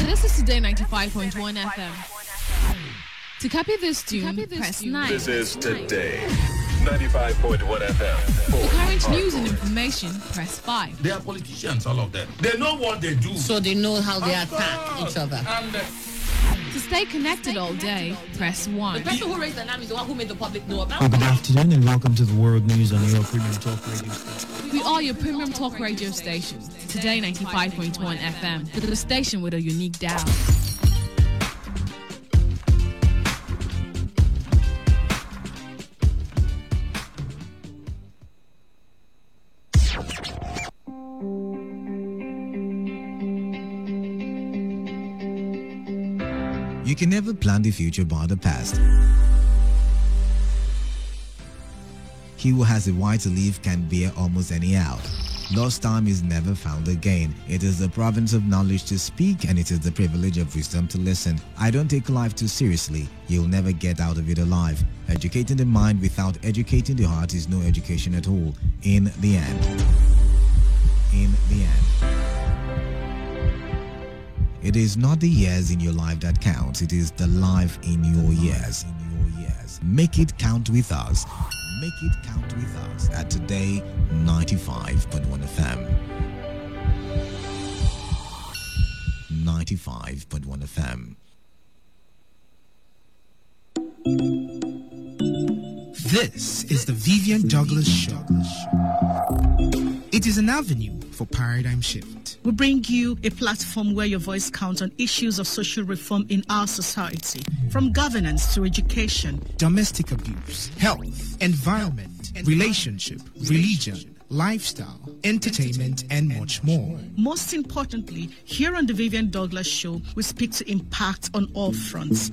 This is Today 95.1 FM. To copy this tune, press 9. This is Today 95.1 FM. For current news and information, press 5. They are politicians, all of them. They know what they do. So they know how they attack each other. To stay connected all day, press 1. The person who raised the alarm is the one who made the public know about Good afternoon and welcome to the World News on your Premium Talk Radio station. We are your Premium Talk Radio station. Today 95.1 FM, the station with a unique dial. You can never plan the future by the past. He who has a why to live can bear almost any out. Lost time is never found again. It is the province of knowledge to speak, and it is the privilege of wisdom to listen. I don't take life too seriously. You'll never get out of it alive. Educating the mind without educating the heart is no education at all. In the end. It is not the years in your life that counts. It is the life in your years. Make it count with us. Make it count with us at Today 95.1 FM. 95.1 FM. This is the Vivian Douglas Show. It is an avenue for paradigm shift. We bring you a platform where your voice counts on issues of social reform in our society, from governance to education, domestic abuse, health, environment, relationship, religion, lifestyle, entertainment, and much more. Most importantly, here on the Vivian Douglas Show, we speak to impact on all fronts.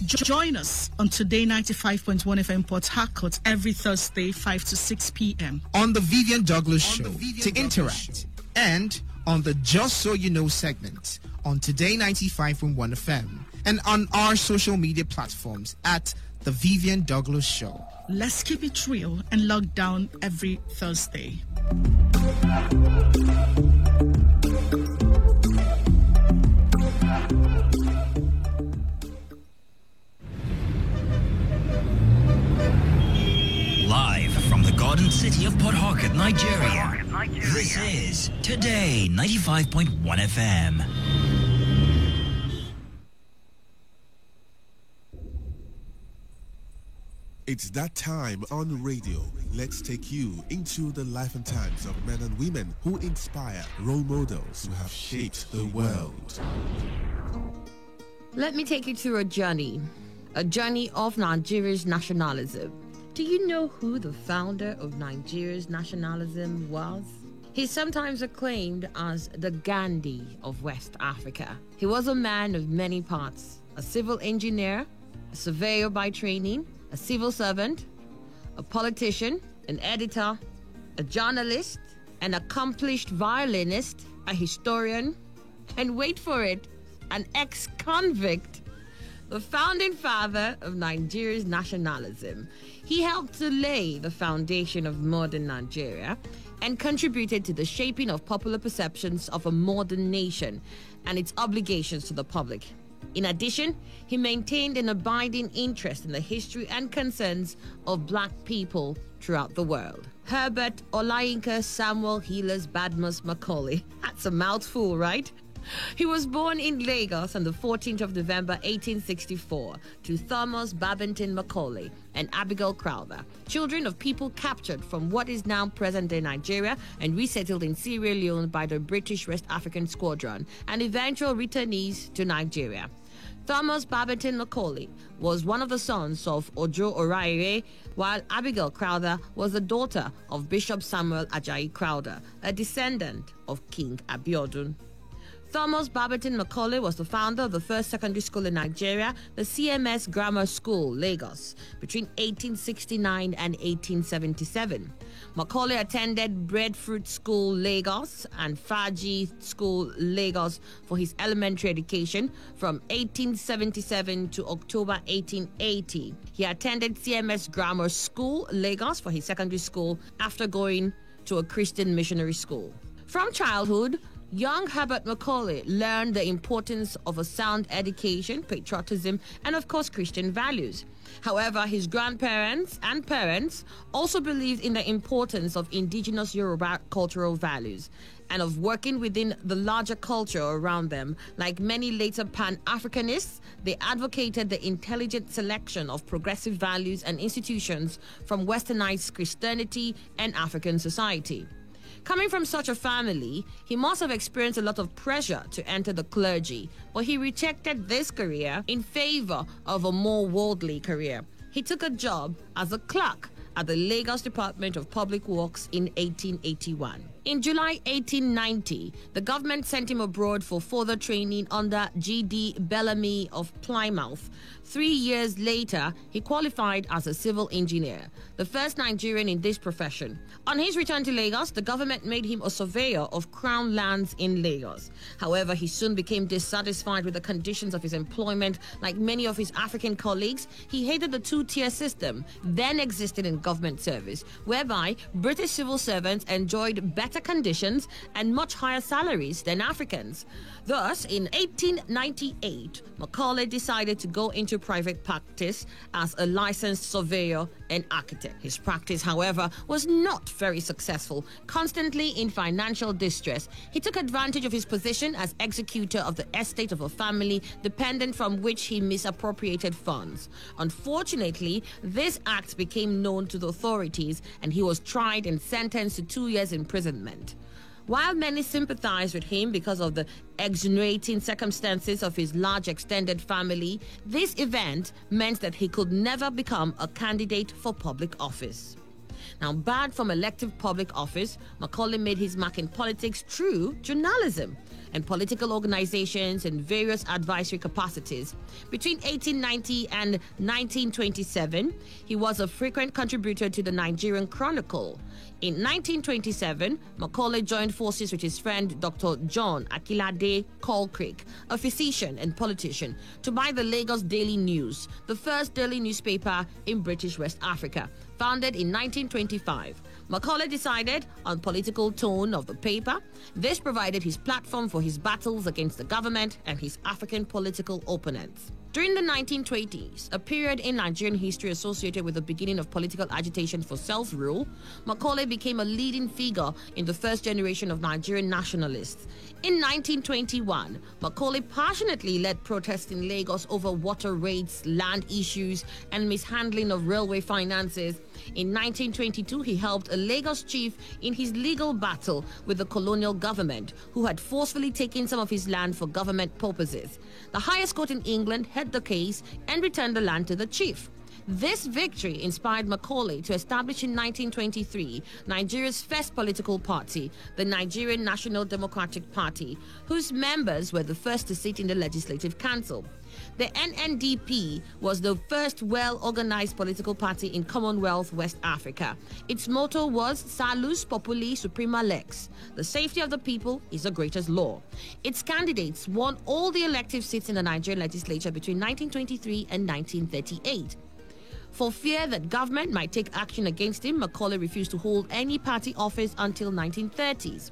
Join us on Today 95.1 FM Port Harcourt every Thursday 5 to 6 p.m. on the Vivian Douglas Show to interact, and on the Just So You Know segment on Today 95.1 FM and on our social media platforms at the Vivian Douglas Show. Let's keep it real and log down every Thursday. Live from the Garden City of Port Harcourt, Nigeria. This is Today 95.1 FM. It's that time on radio. Let's take you into the life and times of men and women who inspire, role models who have shaped the world. Let me take you through a journey of Nigeria's nationalism. Do you know who the founder of Nigeria's nationalism was? He's sometimes acclaimed as the Gandhi of West Africa. He was a man of many parts, a civil engineer, a surveyor by training, a civil servant, a politician, an editor, a journalist, an accomplished violinist, a historian, and wait for it, an ex-convict. The founding father of Nigeria's nationalism. He helped to lay the foundation of modern Nigeria and contributed to the shaping of popular perceptions of a modern nation and its obligations to the public. In addition, he maintained an abiding interest in the history and concerns of black people throughout the world. Herbert Olayinka Samuel Healers Badmus Macaulay. That's a mouthful, right? He was born in Lagos on the 14th of November 1864 to Thomas Babington Macaulay and Abigail Crowther, children of people captured from what is now present-day Nigeria and resettled in Sierra Leone by the British West African Squadron and eventual returnees to Nigeria. Thomas Babington Macaulay was one of the sons of Ojo Oraire, while Abigail Crowther was the daughter of Bishop Samuel Ajayi Crowther, a descendant of King Abiodun. Thomas Babington Macaulay was the founder of the first secondary school in Nigeria, the CMS Grammar School, Lagos, between 1869 and 1877. Macaulay attended Breadfruit School, Lagos, and Faji School, Lagos, for his elementary education from 1877 to October 1880. He attended CMS Grammar School, Lagos, for his secondary school after going to a Christian missionary school. From childhood, young Herbert Macaulay learned the importance of a sound education, patriotism, and of course Christian values. However, his grandparents and parents also believed in the importance of indigenous Yoruba cultural values and of working within the larger culture around them. Like many later Pan-Africanists, they advocated the intelligent selection of progressive values and institutions from westernized Christianity and African society. Coming from such a family, he must have experienced a lot of pressure to enter the clergy, but he rejected this career in favor of a more worldly career. He took a job as a clerk at the Lagos Department of Public Works in 1881. In July 1890, the government sent him abroad for further training under G.D. Bellamy of Plymouth. 3 years later, he qualified as a civil engineer, the first Nigerian in this profession. On his return to Lagos, the government made him a surveyor of Crown lands in Lagos. However, he soon became dissatisfied with the conditions of his employment. Like many of his African colleagues, he hated the two-tier system then existed in government service, whereby British civil servants enjoyed better conditions and much higher salaries than Africans. Thus, in 1898, Macaulay decided to go into private practice as a licensed surveyor and architect. His practice, however, was not very successful. Constantly in financial distress, he took advantage of his position as executor of the estate of a family dependent from which he misappropriated funds. Unfortunately, this act became known to the authorities and he was tried and sentenced to 2 years imprisonment. While many sympathized with him because of the extenuating circumstances of his large extended family, this event meant that he could never become a candidate for public office. Now, barred from elective public office, Macaulay made his mark in politics through journalism and political organizations and various advisory capacities. Between 1890 and 1927, he was a frequent contributor to the Nigerian Chronicle. In 1927, Macaulay joined forces with his friend Dr. John Akilade Colcrick, a physician and politician, to buy the Lagos Daily News, the first daily newspaper in British West Africa, founded in 1925. Macaulay decided on political tone of the paper. This provided his platform for his battles against the government and his African political opponents. During the 1920s, a period in Nigerian history associated with the beginning of political agitation for self-rule, Macaulay became a leading figure in the first generation of Nigerian nationalists. In 1921, Macaulay passionately led protests in Lagos over water rates, land issues, and mishandling of railway finances. In 1922, he helped a Lagos chief in his legal battle with the colonial government, who had forcefully taken some of his land for government purposes. The highest court in England heard the case and returned the land to the chief. This victory inspired Macaulay to establish in 1923 Nigeria's first political party, the Nigerian National Democratic Party, whose members were the first to sit in the Legislative Council. The NNDP was the first well-organized political party in Commonwealth West Africa. Its motto was Salus Populi Suprema Lex. The safety of the people is the greatest law. Its candidates won all the elective seats in the Nigerian legislature between 1923 and 1938. For fear that government might take action against him, Macaulay refused to hold any party office until 1930s.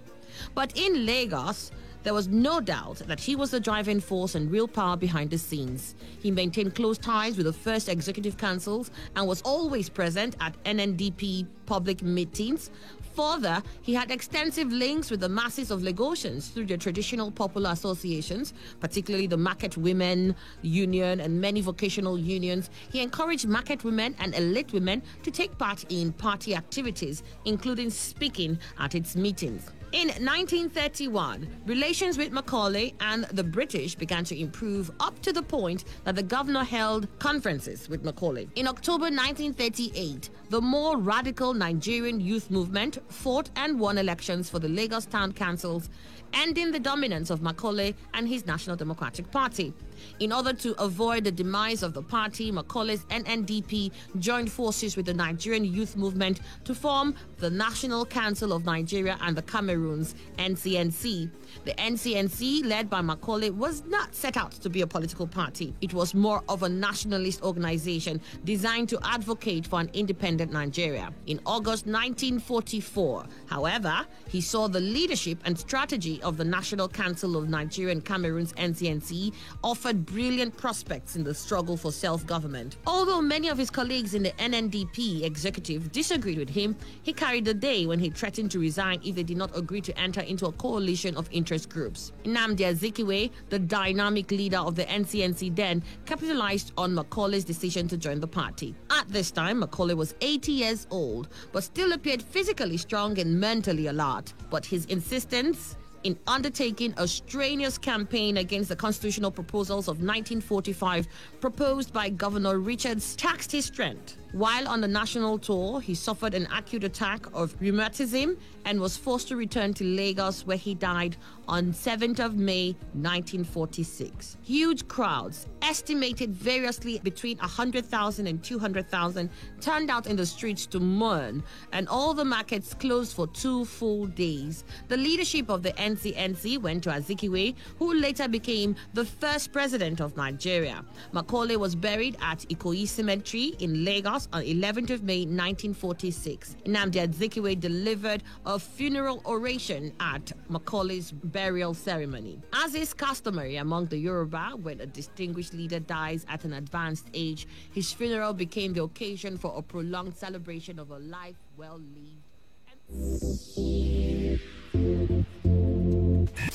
But in Lagos, there was no doubt that he was the driving force and real power behind the scenes. He maintained close ties with the first executive councils and was always present at NNDP public meetings. Further, he had extensive links with the masses of Lagosians through their traditional popular associations, particularly the Market Women Union and many vocational unions. He encouraged market women and elite women to take part in party activities, including speaking at its meetings. In 1931, relations with Macaulay and the British began to improve up to the point that the governor held conferences with Macaulay. In October 1938, the more radical Nigerian youth movement fought and won elections for the Lagos Town Councils, ending the dominance of Macaulay and his National Democratic Party. In order to avoid the demise of the party, Macaulay's NNDP joined forces with the Nigerian youth movement to form the National Council of Nigeria and the Cameroons, NCNC. The NCNC, led by Macaulay, was not set out to be a political party. It was more of a nationalist organization designed to advocate for an independent Nigeria. In August 1944, however, he saw the leadership and strategy of the National Council of Nigeria and Cameroons, NCNC, offered brilliant prospects in the struggle for self-government. Although many of his colleagues in the NNDP executive disagreed with him, he carried the day when he threatened to resign if they did not agree to enter into a coalition of interest groups. Nnamdi Azikiwe, the dynamic leader of the NCNC then, capitalized on Macaulay's decision to join the party. At this time, Macaulay was 80 years old, but still appeared physically strong and mentally alert. But his insistence in undertaking a strenuous campaign against the constitutional proposals of 1945 proposed by Governor Richards, taxed his strength. While on the national tour, he suffered an acute attack of rheumatism and was forced to return to Lagos, where he died on 7th of May 1946. Huge crowds, estimated variously between 100,000 and 200,000, turned out in the streets to mourn, and all the markets closed for 2 full days. The leadership of the NCNC went to Azikiwe, who later became the first president of Nigeria. Macaulay was buried at Ikoyi Cemetery in Lagos on 11th of May 1946. Nnamdi Azikiwe delivered a funeral oration at Macaulay's burial ceremony. As is customary among the Yoruba, when a distinguished leader dies at an advanced age, his funeral became the occasion for a prolonged celebration of a life well lived.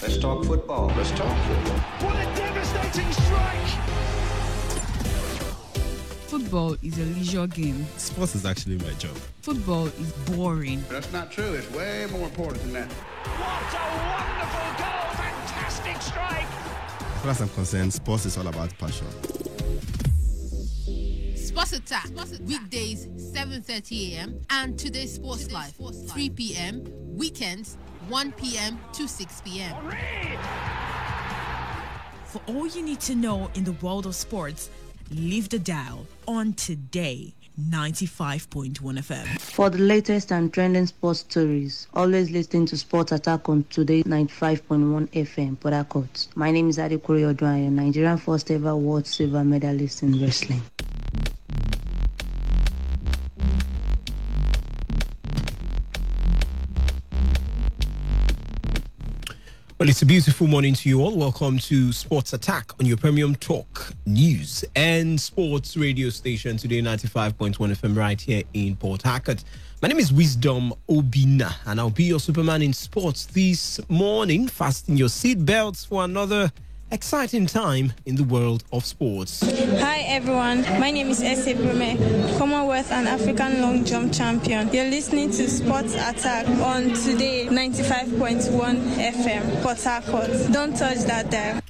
Let's talk football. Let's talk football. What a devastating strike! Football is a leisure game. Sports is actually my job. Football is boring. That's not true. It's way more important than that. What a wonderful goal! Fantastic strike! As far as I'm concerned, sports is all about passion. Sports Attack, weekdays 7:30 a.m. and today's Sports Live 3 p.m. Weekends 1 p.m. to 6 p.m. For all you need to know in the world of sports, leave the dial on Today 95.1 FM. For the latest and trending sports stories, always listen to Sports Attack on Today 95.1 FM, Port Harcourt. My name is Adekuri Odwaya, Nigerian first ever world silver medalist in wrestling. Well, it's a beautiful morning to you all. Welcome to Sports Attack on your premium talk, news and sports radio station, Today 95.1 FM right here in Port Harcourt. My name is Wisdom Obina, and I'll be your Superman in sports this morning. Fasten your seatbelts for another exciting time in the world of sports. Hi everyone, my name is Ese Brume, Commonwealth and African long jump champion. You're listening to Sports Attack on Today 95.1 FM, Port Harcourt. Don't touch that dial.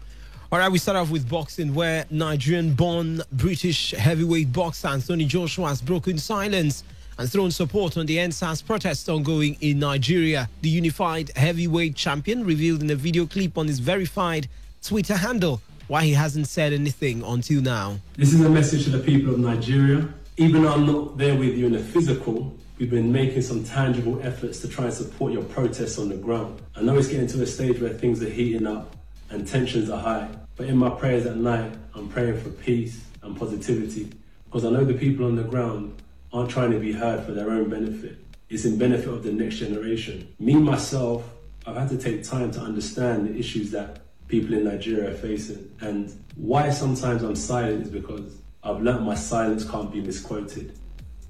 All right, we start off with boxing, where Nigerian-born British heavyweight boxer Anthony Joshua has broken silence and thrown support on the NSAS protests ongoing in Nigeria. The unified heavyweight champion revealed in a video clip on his verified Twitter handle why he hasn't said anything until now. This is a message to the people of Nigeria. Even though I'm not there with you in the physical, we've been making some tangible efforts to try and support your protests on the ground. I know it's getting to a stage where things are heating up and tensions are high, but in my prayers at night, I'm praying for peace and positivity, because I know the people on the ground aren't trying to be heard for their own benefit. It's in benefit of the next generation. Me, myself, I've had to take time to understand the issues that people in Nigeria are facing. And why sometimes I'm silent is because I've learned my silence can't be misquoted.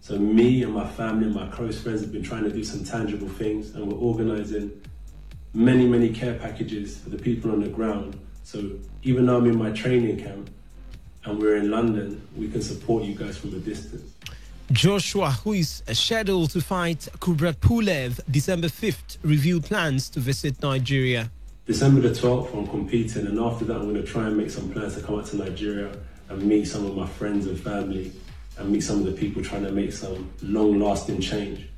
So me and my family and my close friends have been trying to do some tangible things, and we're organising many, many care packages for the people on the ground. So even though I'm in my training camp and we're in London, we can support you guys from a distance. Joshua, who is scheduled to fight Kubrat Pulev December 5th, revealed plans to visit Nigeria. December the 12th, I'm competing, and after that, I'm going to try and make some plans to come out to Nigeria and meet some of my friends and family and meet some of the people trying to make some long-lasting change.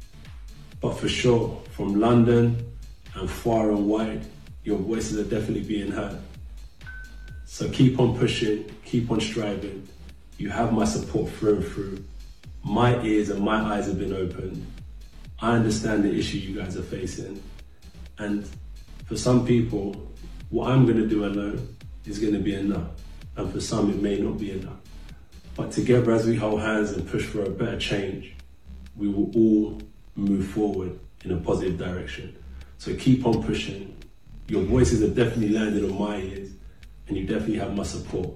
But for sure, from London and far and wide, your voices are definitely being heard. So keep on pushing, keep on striving. You have my support through and through. My ears and my eyes have been opened. I understand the issue you guys are facing. And for some people, what I'm going to do alone is going to be enough. And for some, it may not be enough. But together, as we hold hands and push for a better change, we will all move forward in a positive direction. So keep on pushing. Your voices have definitely landed on my ears, and you definitely have my support.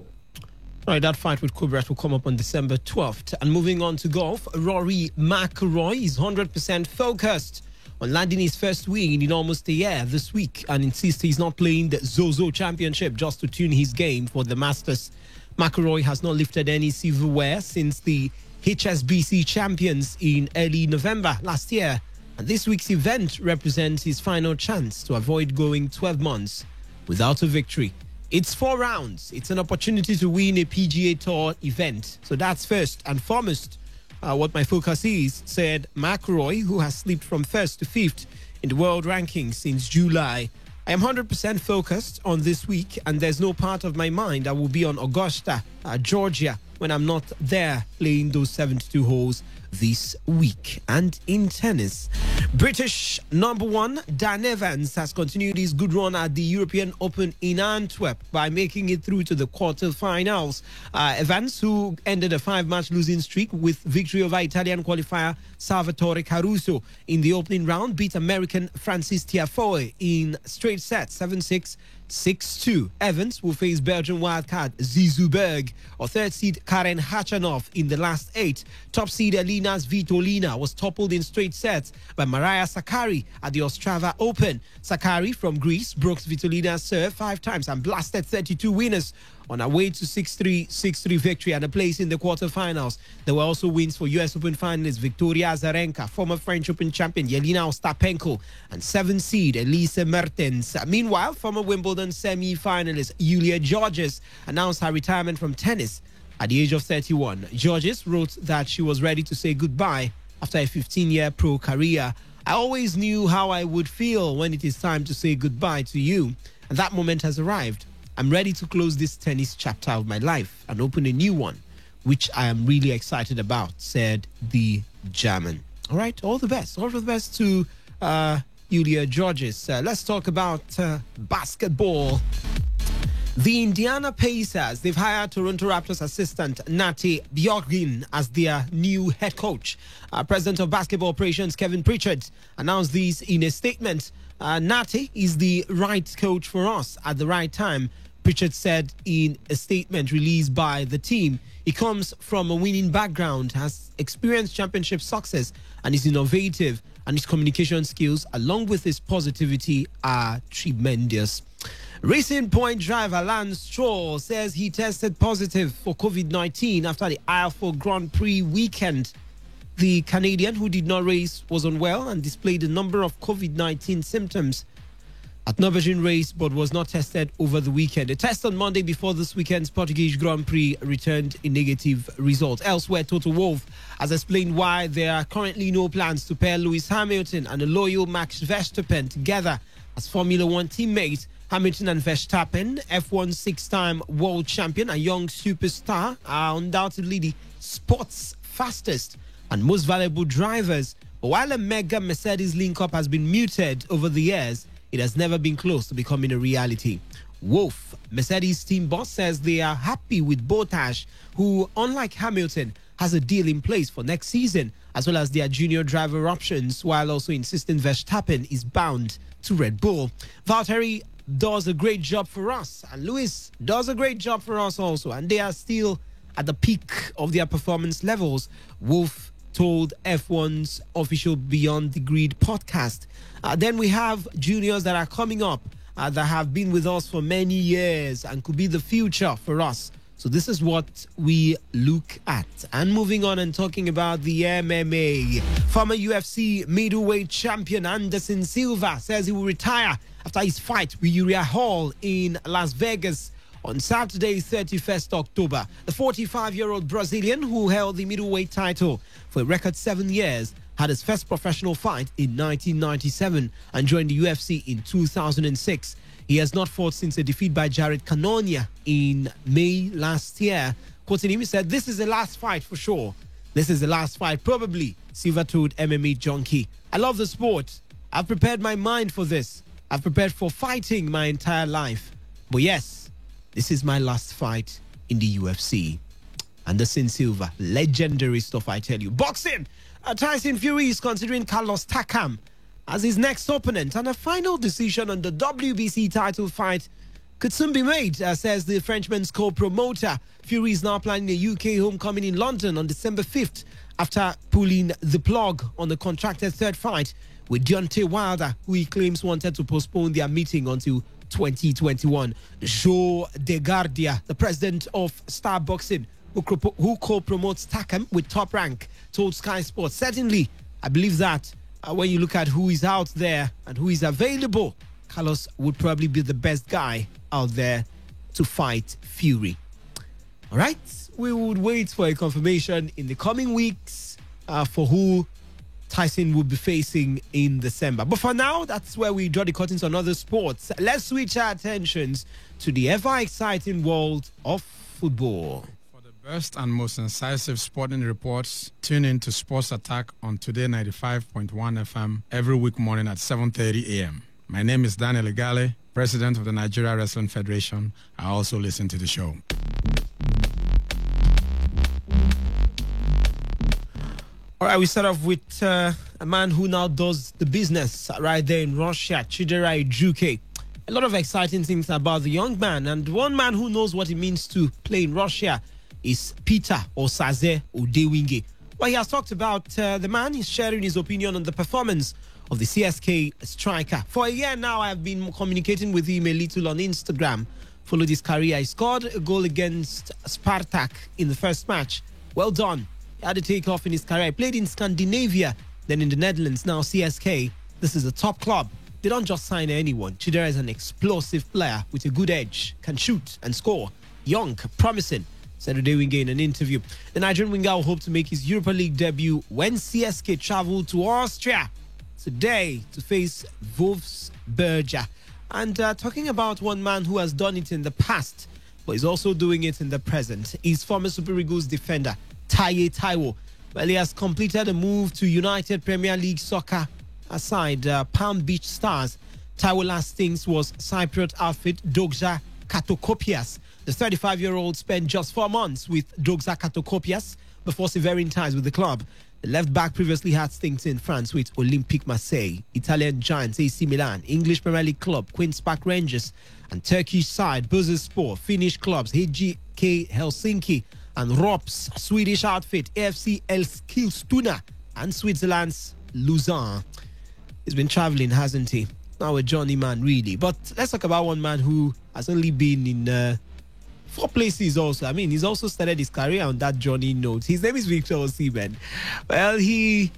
All right, that fight with Kubrat will come up on December 12th. And moving on to golf, Rory McIlroy is 100% focused on landing his first win in almost a year this week, and insists he's not playing the Zozo Championship just to tune his game for the Masters. McIlroy has not lifted any silverware since the HSBC champions in early November last year. And this week's event represents his final chance to avoid going 12 months without a victory. It's 4 rounds. It's an opportunity to win a PGA Tour event. So that's first and foremost what my focus is, said McIlroy, who has slipped from 1st to 5th in the world rankings since July. I am 100% focused on this week, and there's no part of my mind that will be on Augusta, Georgia, when I'm not there playing those 72 holes this week. And in tennis, British number 1 Dan Evans has continued his good run at the European Open in Antwerp by making it through to the quarterfinals. Evans, who ended a 5-match losing streak with victory over Italian qualifier Salvatore Caruso in the opening round, beat American Francis Tiafoe in straight sets 7-6, 6-2. Evans will face Belgian wildcard Zizou Berg or third seed Karen Khachanov in the last 8. Top seed Elina Svitolina was toppled in straight sets by Maria Sakkari at the Ostrava Open. Sakkari from Greece broke Svitolina's serve 5 times and blasted 32 winners on her way to 6-3, 6-3 victory and a place in the quarterfinals. There were also wins for US Open finalist Victoria Azarenka, former French Open champion Yelena Ostapenko, and 7th seed Elise Mertens. Meanwhile, former Wimbledon semi-finalist Julia Georges announced her retirement from tennis at the age of 31. Georges wrote that she was ready to say goodbye after a 15-year pro career. I always knew how I would feel when it is time to say goodbye to you, and that moment has arrived. I'm ready to close this tennis chapter of my life and open a new one, which I am really excited about, said the German. All right, all the best. All the best to Julia Georges. Let's talk about basketball. The Indiana Pacers, they've hired Toronto Raptors assistant Nate Bjorkgren as their new head coach. President of Basketball Operations Kevin Pritchard announced this in a statement. Nate is the right coach for us at the right time, Pritchard said in a statement released by the team. He comes from a winning background, has experienced championship success, and is innovative, and his communication skills, along with his positivity, are tremendous. Racing Point driver Lance Stroll says he tested positive for COVID-19 after the Isle 4 Grand Prix weekend. The Canadian, who did not race, was unwell and displayed a number of COVID-19 symptoms at Nürburgring race, but was not tested over the weekend. A test on Monday before this weekend's Portuguese Grand Prix returned a negative result. Elsewhere, Toto Wolff has explained why there are currently no plans to pair Lewis Hamilton and a loyal Max Verstappen together as Formula One teammates. Hamilton and Verstappen, F1 6-time world champion and young superstar, are undoubtedly the sport's fastest and most valuable drivers. But while a mega Mercedes link-up has been muted over the years, it has never been close to becoming a reality. Wolff, Mercedes team boss, says they are happy with Bottas, who, unlike Hamilton, has a deal in place for next season, as well as their junior driver options, while also insisting Verstappen is bound to Red Bull. Valtteri does a great job for us, and Lewis does a great job for us also, and they are still at the peak of their performance levels, Wolff told F1's official Beyond the Grid podcast. Then we have juniors that are coming up that have been with us for many years and could be the future for us. So this is what we look at. And moving on and talking about the MMA. Former UFC middleweight champion Anderson Silva says he will retire after his fight with Uriah Hall in Las Vegas on Saturday, 31st October. The 45-year-old Brazilian, who held the middleweight title for a record 7 years, had his first professional fight in 1997 and joined the UFC in 2006. He has not fought since a defeat by Jared Cannonier in May last year. Quoting him, he said, "This is the last fight for sure. This is the last fight, probably," Silva told MMA Junkie. "I love the sport. I've prepared my mind for this. I've prepared for fighting my entire life. But yes, this is my last fight in the UFC." Anderson Silva, legendary stuff, I tell you. Boxing, Tyson Fury is considering Carlos Takam as his next opponent, and a final decision on the WBC title fight could soon be made, says the Frenchman's co-promoter. Fury is now planning a UK homecoming in London on December 5th after pulling the plug on the contracted third fight with Deontay Wilder, who he claims wanted to postpone their meeting until 2021. Joe DeGuardia, the president of Star Boxing, who co-promotes Takam with Top Rank, told Sky Sports, "Certainly, I believe that when you look at who is out there and who is available, Carlos would probably be the best guy out there to fight Fury. All right, we would wait for a confirmation in the coming weeks for who Tyson will be facing in December. But for now, that's where we draw the curtains on other sports. Let's switch our attentions to the ever-exciting world of football. Best and most incisive sporting reports, tune in to Sports Attack on Today 95.1 FM every week morning at 7:30 a.m. My name is Daniel Igale, President of the Nigeria Wrestling Federation. I also listen to the show. All right, we start off with a man who now does the business right there in Russia, Chidera Ejuke. A lot of exciting things about the young man, and one man who knows what it means to play in Russia is Peter Osaze Odewinge. Well, he has talked about the man. He's sharing his opinion on the performance of the CSK striker. For a year now, I have been communicating with him a little on Instagram. Followed his career. He scored a goal against Spartak in the first match. Well done. He had a take-off in his career. He played in Scandinavia, then in the Netherlands, now CSK. This is a top club. They don't just sign anyone. Chidera is an explosive player with a good edge, can shoot and score. Young, promising, said Odewinge in an interview. The Nigerian winger will hope to make his Europa League debut when CSK travel to Austria today to face Wolfsberger. And talking about one man who has done it in the past, but is also doing it in the present, is former Super Eagles defender Taye Taiwo. Well, he has completed a move to United Premier League Soccer aside Palm Beach Stars. Taiwo last stint was Cypriot outfit Dogja Katokopias. The 35-year-old spent just 4 months with Dogja Katokopias before severing ties with the club. The left-back previously had stints in France with Olympique Marseille, Italian giants AC Milan, English Premier League club Queen's Park Rangers, and Turkish side Bursaspor, Finnish clubs HJK Helsinki, and Rops, Swedish outfit AFC Eskilstuna, and Switzerland's Lausanne. He's been traveling, hasn't he? Now a journeyman, really. But let's talk about one man who has only been in 4 places also. I mean, he's also started his career on that journey note. His name is Victor Osimhen. Well, he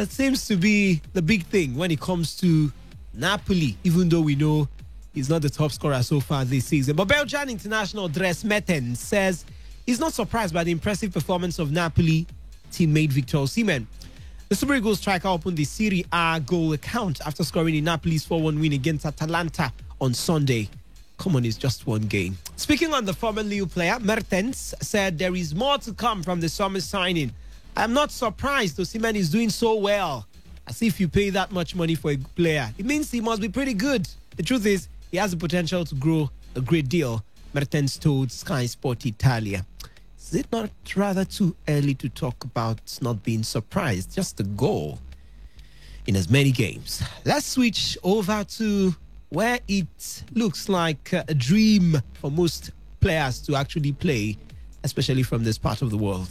seems to be the big thing when it comes to Napoli, even though we know he's not the top scorer so far this season. But Belgian international Dries Mertens says he's not surprised by the impressive performance of Napoli teammate Victor Osimhen. The Super Eagles striker opened the Serie A goal account after scoring in Napoli's 4-1 win against Atalanta on Sunday. Come on, it's just one game. Speaking on the former Lille player, Mertens said there is more to come from the summer signing. I'm not surprised Osimhen is doing so well. As if you pay that much money for a player, it means he must be pretty good. The truth is, he has the potential to grow a great deal, Mertens told Sky Sport Italia. Is it not rather too early to talk about not being surprised? Just a goal in as many games. Let's switch over to where it looks like a dream for most players to actually play, especially from this part of the world.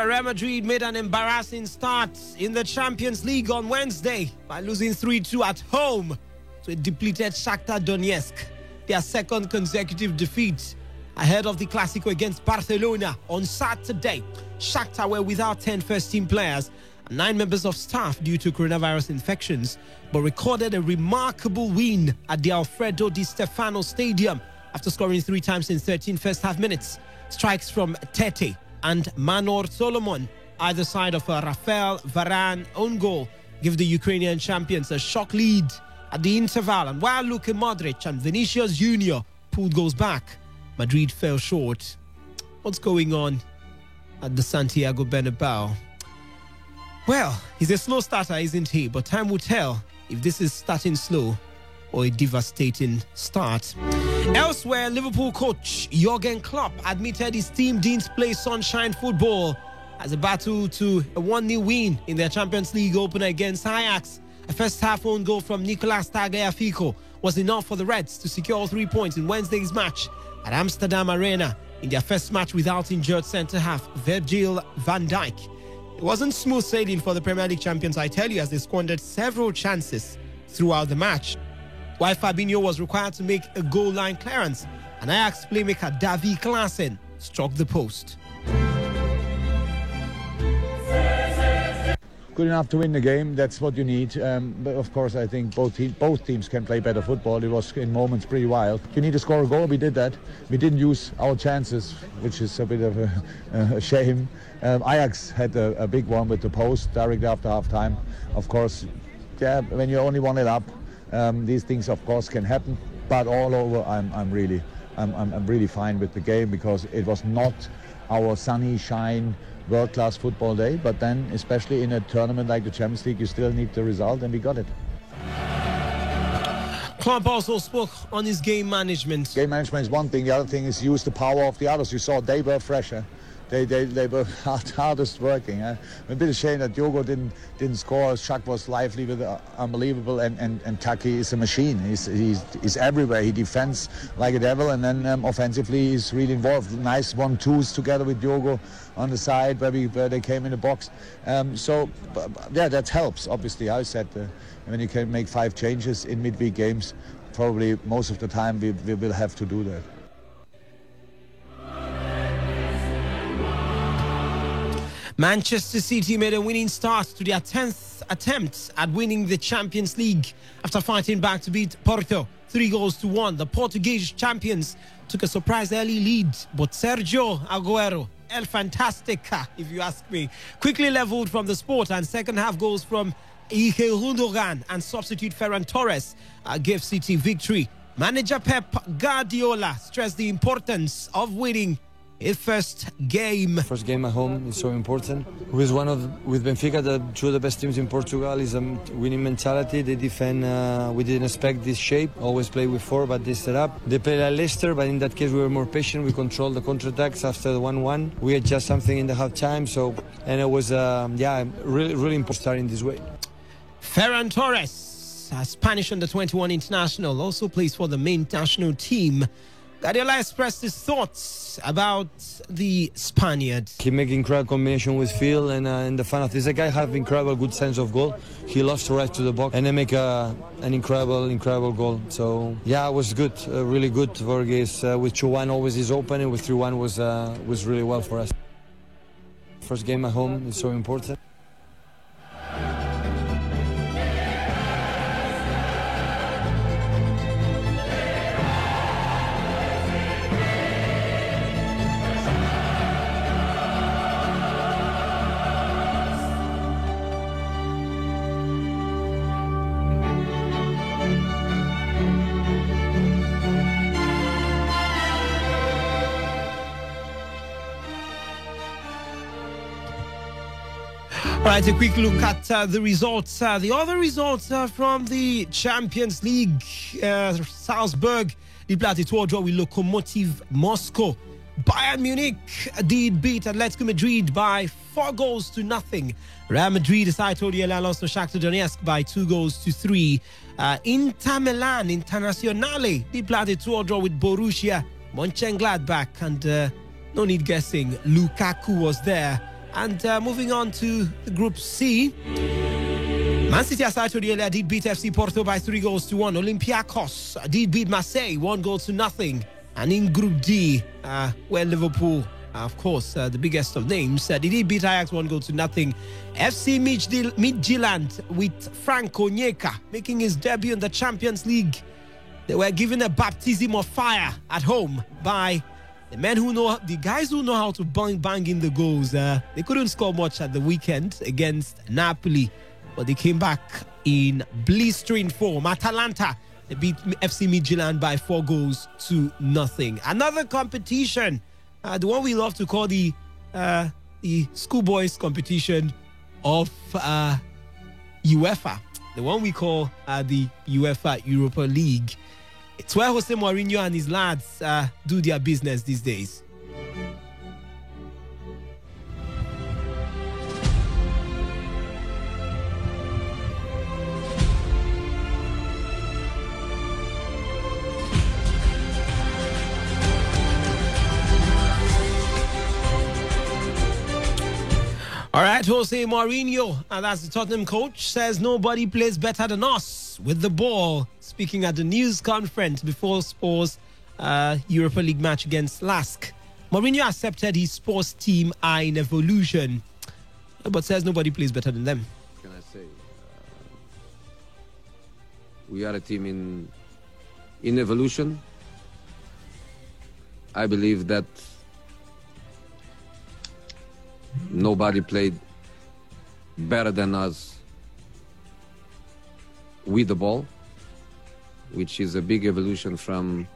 Real Madrid made an embarrassing start in the Champions League on Wednesday by losing 3-2 at home to a depleted Shakhtar Donetsk, their second consecutive defeat ahead of the Clásico against Barcelona on Saturday. Shakhtar were without 10 first-team players and 9 members of staff due to coronavirus infections, but recorded a remarkable win at the Alfredo Di Stefano Stadium after scoring 3 times in 13 first-half minutes. Strikes from Tete and Manor Solomon, either side of a Rafael Varane own goal, give the Ukrainian champions a shock lead at the interval. And while Luka Modric and Vinicius Junior pulled goals back, Madrid fell short. What's going on at the Santiago Bernabeu? Well, he's a slow starter, isn't he? But time will tell if this is starting slow or a devastating start. Elsewhere, Liverpool coach Jurgen Klopp admitted his team didn't play sunshine football as a battle to a 1-0 win in their Champions League opener against Ajax. A first-half own goal from Nicolas Tagliafico was enough for the Reds to secure all 3 points in Wednesday's match at Amsterdam Arena in their first match without injured centre-half Virgil van Dijk. It wasn't smooth sailing for the Premier League champions, I tell you, as they squandered several chances throughout the match. While Fabinho was required to make a goal line clearance, and Ajax playmaker Davy Klaassen struck the post. Good enough to win the game, that's what you need. But of course, I think both teams can play better football. It was in moments pretty wild. You need to score a goal, we did that. We didn't use our chances, which is a bit of a shame. Ajax had a big one with the post directly after half-time. Of course, yeah, when you only 1-0 up, these things of course can happen. But all over, I'm really fine with the game, because it was not our sunny shine world-class football day, but then especially in a tournament like the Champions League, you still need the result, and we got it. Klopp also spoke on his game management. Game management is one thing, the other thing is use the power of the others. You saw they were fresher. They were hardest working. A bit of shame that Diogo didn't score. Shaq was lively with unbelievable, and Taki is a machine. He's everywhere. He defends like a devil, and then offensively he's really involved. Nice 1-2s together with Diogo on the side where they came in the box. Yeah, that helps. Obviously, I said when you can make 5 changes in midweek games, probably most of the time we will have to do that. Manchester City made a winning start to their 10th attempt at winning the Champions League after fighting back to beat Porto 3-1. The Portuguese champions took a surprise early lead, but Sergio Aguero, El Fantastica, if you ask me, quickly leveled from the spot, and second-half goals from Ike Gundogan and substitute Ferran Torres gave City victory. Manager Pep Guardiola stressed the importance of winning his first game. First game at home is so important. With Benfica, two of the best teams in Portugal, is a winning mentality. They defend. We didn't expect this shape. Always play with 4, but they set up. They play like Leicester, but in that case we were more patient. We controlled the counterattacks after the 1-1. We adjust something in the half time. And it was really important starting this way. Ferran Torres, a Spanish under-21 international, also plays for the main national team. Guardiola expressed his thoughts about the Spaniard. He makes incredible combination with Phil and the fun of this. The guy has incredible good sense of goal. He loves to ride to the box and they make an incredible goal. So yeah, it was good, really good. Borges with 2-1 always is open, and with 3-1 was really well for us. First game at home is so important. All right, a quick look at the results. The other results from the Champions League. Salzburg did play a 2-2 draw with Lokomotiv Moscow. Bayern Munich did beat Atletico Madrid by 4-0. Real Madrid, as I told you, lost to Shakhtar Donetsk by 2-3. Inter Milan Internazionale did play a 2-2 draw with Borussia Mönchengladbach. And no need guessing, Lukaku was there. And moving on to the Group C, Man City, as I told you earlier, did beat FC Porto by 3-1. Olympiacos did beat Marseille 1-0. And in Group D, where Liverpool, of course, the biggest of names, they did beat Ajax 1-0. FC Midtjylland with Frank Onyeka making his debut in the Champions League. They were given a baptism of fire at home by the guys who know how to bang in the goals. They couldn't score much at the weekend against Napoli, but they came back in blistering form. Atalanta, they beat FC Midtjylland by 4-0. Another competition, the one we love to call the schoolboys competition of UEFA, the one we call the UEFA Europa League. It's where Jose Mourinho and his lads do their business these days. All right, Jose Mourinho, and that's the Tottenham coach, says nobody plays better than us with the ball. Speaking at the news conference before Spurs' Europa League match against Lask, Mourinho accepted his Spurs team are in evolution, but says nobody plays better than them. Can I say? We are a team in evolution. I believe that nobody played better than us with the ball, which is a big evolution from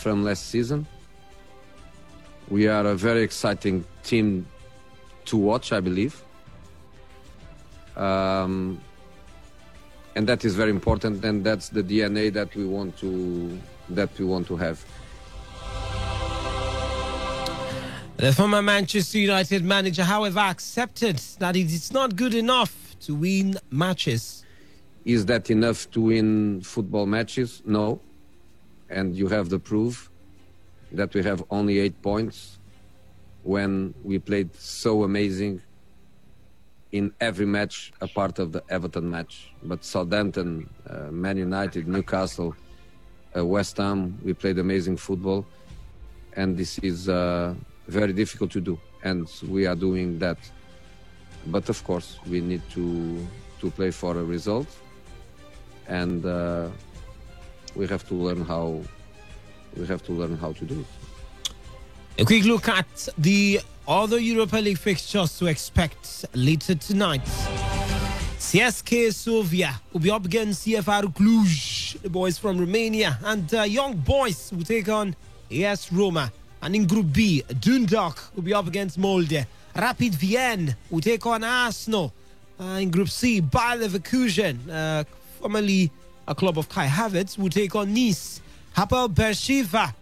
last season. We are a very exciting team to watch, I believe. And that is very important, and that's the DNA that we want to have. The former Manchester United manager, however, accepted that it is not good enough to win matches. Is that enough to win football matches? No. And you have the proof that we have only 8 points when we played so amazing in every match, a part of the Everton match. But Southampton, Man United, Newcastle, West Ham, we played amazing football. And this is very difficult to do, and we are doing that. But of course, we need to play for a result, and we have to learn how to do it. A quick look at the other Europa League fixtures to expect later tonight. CSKA Sofia will be up against CFR Cluj, the boys from Romania, and Young Boys will take on AS Roma. And in Group B, Dundalk will be up against Molde. Rapid Vienna will take on Arsenal. In Group C, Bayer Leverkusen, formerly a club of Kai Havertz, will take on Nice. Hapoel Beersheva,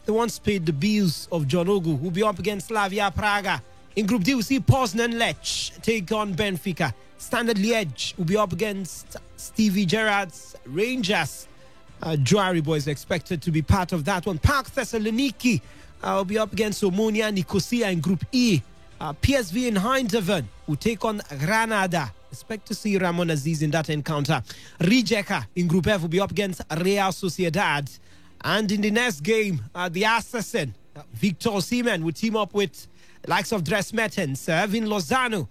the once paid the bills of John Ogu, will be up against Slavia Praga. In Group D, we see Poznan Lech take on Benfica. Standard Liège will be up against Stevie Gerrard's Rangers. Juari boys expected to be part of that one. Park Thessaloniki will be up against Omonia Nicosia in Group E. PSV in Eindhoven will take on Granada. Expect to see Ramon Aziz in that encounter. Rijeka in Group F will be up against Real Sociedad. And in the next game, the assassin, Victor Osimhen, will team up with the likes of Dres Mertens, Ervin Lozano,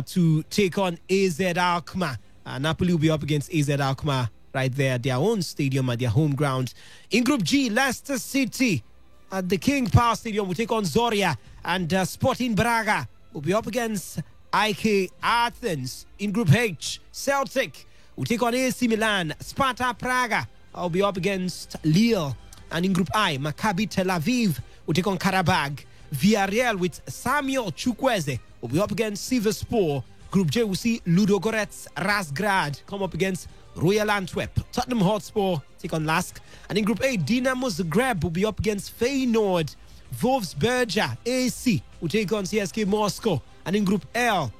to take on AZ Alkmaar. Napoli will be up against AZ Alkmaar right there at their own stadium, at their home ground. In Group G, Leicester City at the King Power Stadium will take on Zorya, and Sporting Braga will be up against IK Athens. In Group H, Celtic will take on AC Milan. Sparta Praga will be up against Lille. And in Group I, Maccabi Tel Aviv will take on Karabag. Villarreal with Samuel Chukwueze will be up against Sivasspor. Group J will see Ludogorets Razgrad come up against Royal Antwerp. Tottenham Hotspur take on Lask. And in Group A, Dinamo Zagreb will be up against Feyenoord. Wolfsberger AC will take on CSKA Moscow. And in Group L,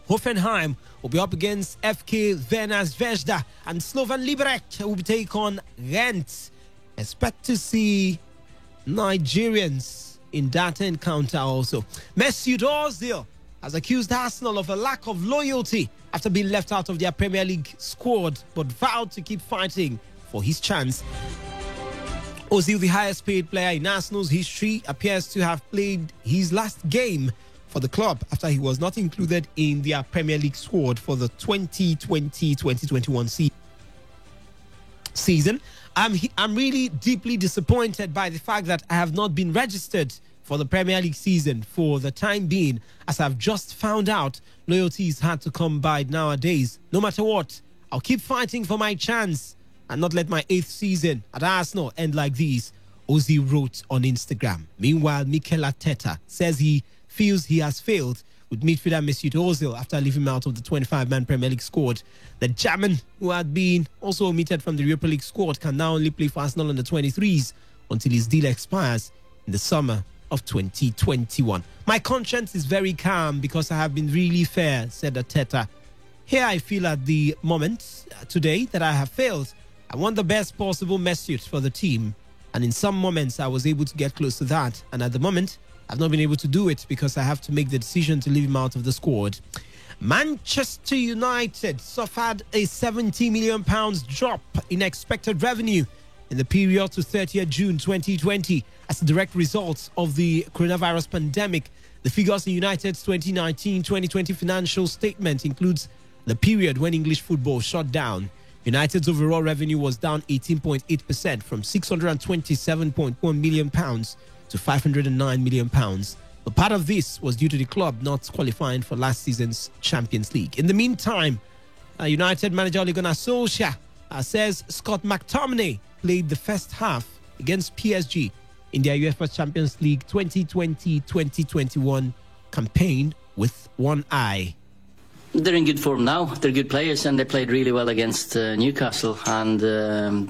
Hoffenheim will be up against FK Werner Zvezda. And Slovan Liberec will take on Ghent. Expect to see Nigerians in that encounter also. Mesut Ozil has accused Arsenal of a lack of loyalty after being left out of their Premier League squad, but vowed to keep fighting for his chance. Ozil, the highest paid player in Arsenal's history, appears to have played his last game for the club after he was not included in their Premier League squad for the 2020-2021 season. I'm really deeply disappointed by the fact that I have not been registered for the Premier League season for the time being, as I've just found out loyalty is hard to come by nowadays. No matter what, I'll keep fighting for my chance and not let my 8th season at Arsenal end like this, Ozil wrote on Instagram. Meanwhile, Mikel Arteta says he feels he has failed with midfielder Mesut Ozil after leaving out of the 25-man Premier League squad. The German, who had been also omitted from the Europa League squad, can now only play for Arsenal under 23s until his deal expires in the summer of 2021. My conscience is very calm because I have been really fair, said Arteta. Here I feel at the moment today that I have failed. I want the best possible Mesut for the team, and in some moments I was able to get close to that, and at the moment I've not been able to do it because I have to make the decision to leave him out of the squad. Manchester United suffered a £70 million drop in expected revenue in the period to 30th June 2020 as a direct result of the coronavirus pandemic. The figures in United's 2019-2020 financial statement includes the period when English football shut down. United's overall revenue was down 18.8% from £627.1 million to £509 million. But part of this was due to the club not qualifying for last season's Champions League. In the meantime, United manager Ole Gunnar Solskjaer says Scott McTominay played the first half against PSG in their UEFA Champions League 2020-2021 campaign with one eye. They're in good form now. They're good players, and they played really well against Newcastle, and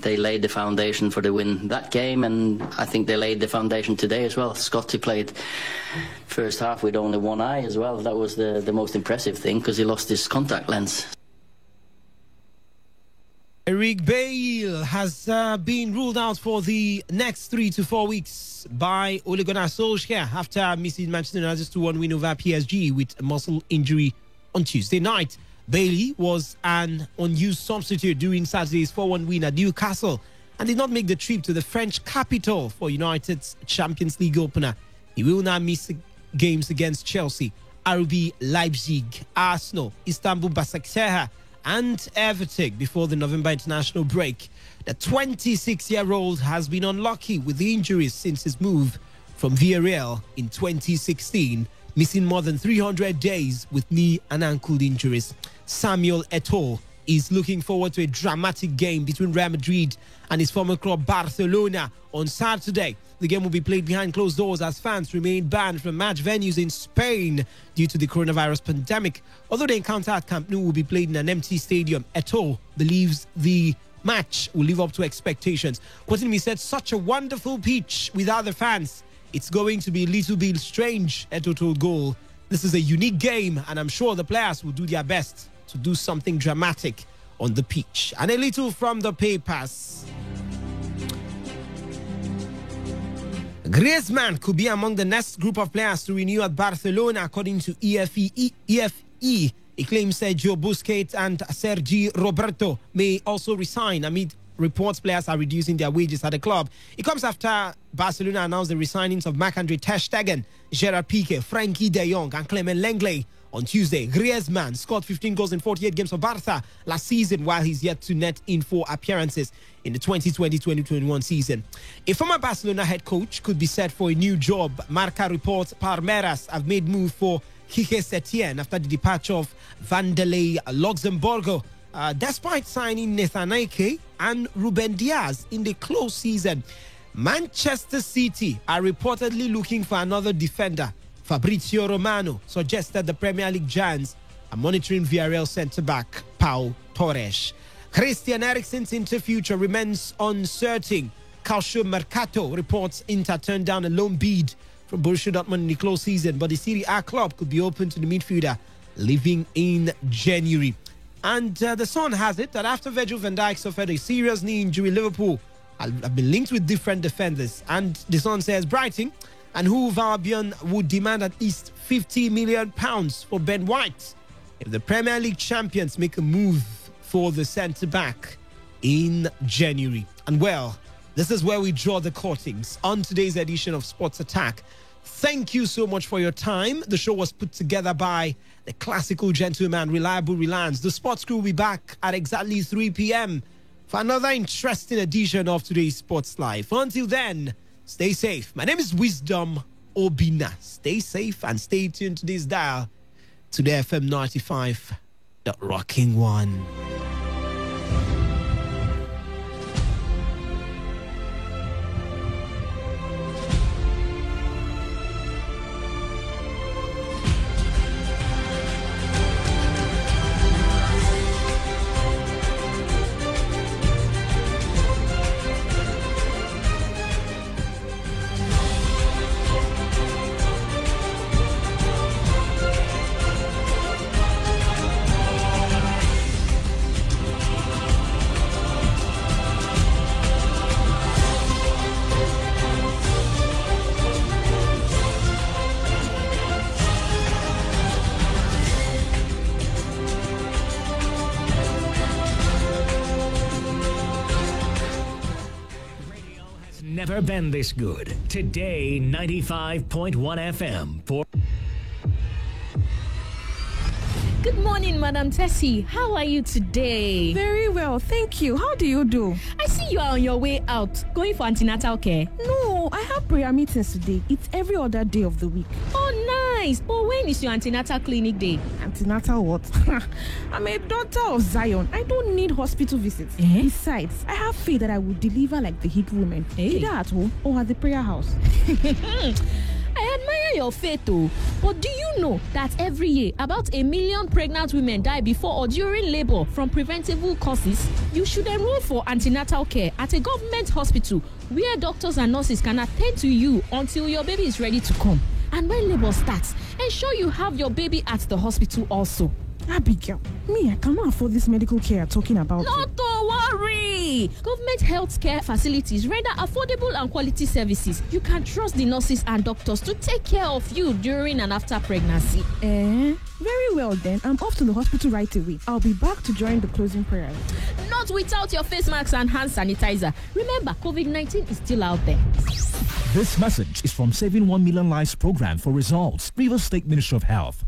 they laid the foundation for the win that game, and I think they laid the foundation today as well. Scotty played first half with only one eye as well. That was the most impressive thing, because he lost his contact lens. Eric Bailly has been ruled out for the next 3 to 4 weeks by Ole Gunnar Solskjaer after missing Manchester United's 2-1 win over PSG with a muscle injury on Tuesday night. Bailly was an unused substitute during Saturday's 4-1 win at Newcastle and did not make the trip to the French capital for United's Champions League opener. He will now miss games against Chelsea, RB Leipzig, Arsenal, Istanbul Basaksehir and Everton before the November international break. The 26-year-old has been unlucky with the injuries since his move from Villarreal in 2016, missing more than 300 days with knee and ankle injuries. Samuel Eto'o is looking forward to a dramatic game between Real Madrid and his former club Barcelona on Saturday. The game will be played behind closed doors as fans remain banned from match venues in Spain due to the coronavirus pandemic. Although the encounter at Camp Nou will be played in an empty stadium, Eto'o believes the match will live up to expectations. Quoting him, he said, "Such a wonderful pitch without the fans. It's going to be a little bit strange," Eto'o told Goal. "This is a unique game, and I'm sure the players will do their best to do something dramatic on the pitch." And a little from the papers. Griezmann could be among the next group of players to renew at Barcelona, according to EFE. It claims Sergio Busquets and Sergi Roberto may also resign amid reports players are reducing their wages at the club. It comes after Barcelona announced the resignings of Marc-Andre ter Stegen, Gerard Piqué, Frankie de Jong and Clement Lenglet on Tuesday. Griezmann scored 15 goals in 48 games for Barca last season, while he's yet to net in 4 appearances in the 2020-2021 season. A former Barcelona head coach could be set for a new job. Marca reports Palmeiras have made move for Quique Setién after the departure of Vanderlei Luxemburgo, despite signing Nathan Ake and Ruben Diaz in the close season. Manchester City are reportedly looking for another defender. Fabrizio Romano suggested the Premier League giants are monitoring Villarreal centre-back Pau Torres. Christian Eriksen's future remains uncertain. Calcio Mercato reports Inter turned down a loan bid from Borussia Dortmund in the close season, but the Serie A club could be open to the midfielder leaving in January. And the Sun has it that after Virgil van Dijk suffered a serious knee injury, Liverpool have been linked with different defenders. And the Sun says Brighton and Hove Albion would demand at least £50 million for Ben White if the Premier League champions make a move for the centre-back in January. And well, this is where we draw the curtains on today's edition of Sports Attack. Thank you so much for your time. The show was put together by the classical gentleman, Reliable Reliance. The sports crew will be back at exactly 3 p.m. for another interesting edition of today's Sports Live. Until then, stay safe. My name is Wisdom Obina. Stay safe and stay tuned to this dial to the FM 95, the Rocking One. never been this good. Today, 95.1 FM for... Good morning, Madam Tessie. How are you today? Very well, thank you. How do you do? I see you are on your way out, going for antenatal care. No, I have prayer meetings today. It's every other day of the week. Oh, nice. But when is your antenatal clinic day? Antenatal what? I'm a daughter of Zion. I don't need hospital visits. Besides, I have faith that I will deliver like the Hit women, either at home or at the prayer house. I admire your faith, though. But do you know that every year about 1 million pregnant women die before or during labor from preventable causes? You should enroll for antenatal care at a government hospital where doctors and nurses can attend to you until your baby is ready to come. And when labor starts, ensure you have your baby at the hospital also. Abigail, me, I cannot afford this medical care you're talking about. Not to worry. Government health care facilities render affordable and quality services. You can trust the nurses and doctors to take care of you during and after pregnancy. Very well then. I'm off to the hospital right away. I'll be back to join the closing prayer. Not without your face masks and hand sanitizer. Remember, COVID-19 is still out there. This message is from Saving 1 Million Lives Program for Results, Rivers State Ministry of Health.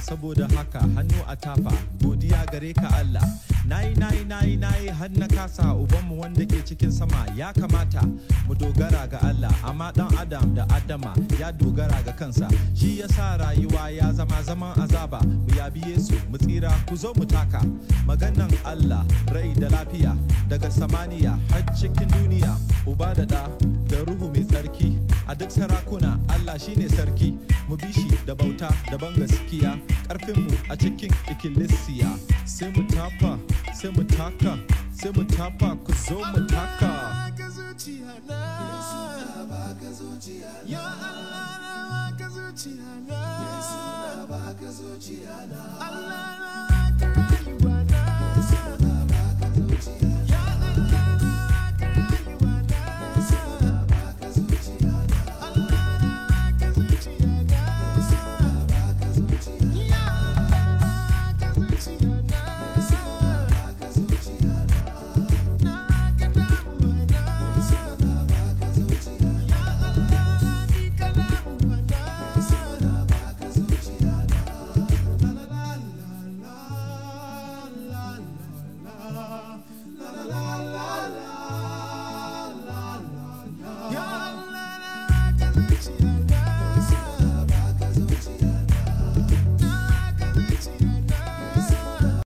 saboda haka hannu a tafa godiya gare ka Allah nayi har na kasa ubanmu wanda ke cikin sama ya kamata mu dogara ga Allah amma dan Adam da Adama ya dogara ga kansa shi yasa rayuwa ya zama zaman azaba mu yabi Yesu mu tsira ku zo mu taka maganan Allah rai da lafiya daga samaniya har cikin duniya uba da da ruhu mai tsarki a duk sarakuna Allah shine sarki mu bi shi da bauta da ban gaskiya karfin mu a cikin ikkilisiya sai mu tafa sai mu taka sai mu tafa ku zo mu taka ya Allah na baka zuciya na Allah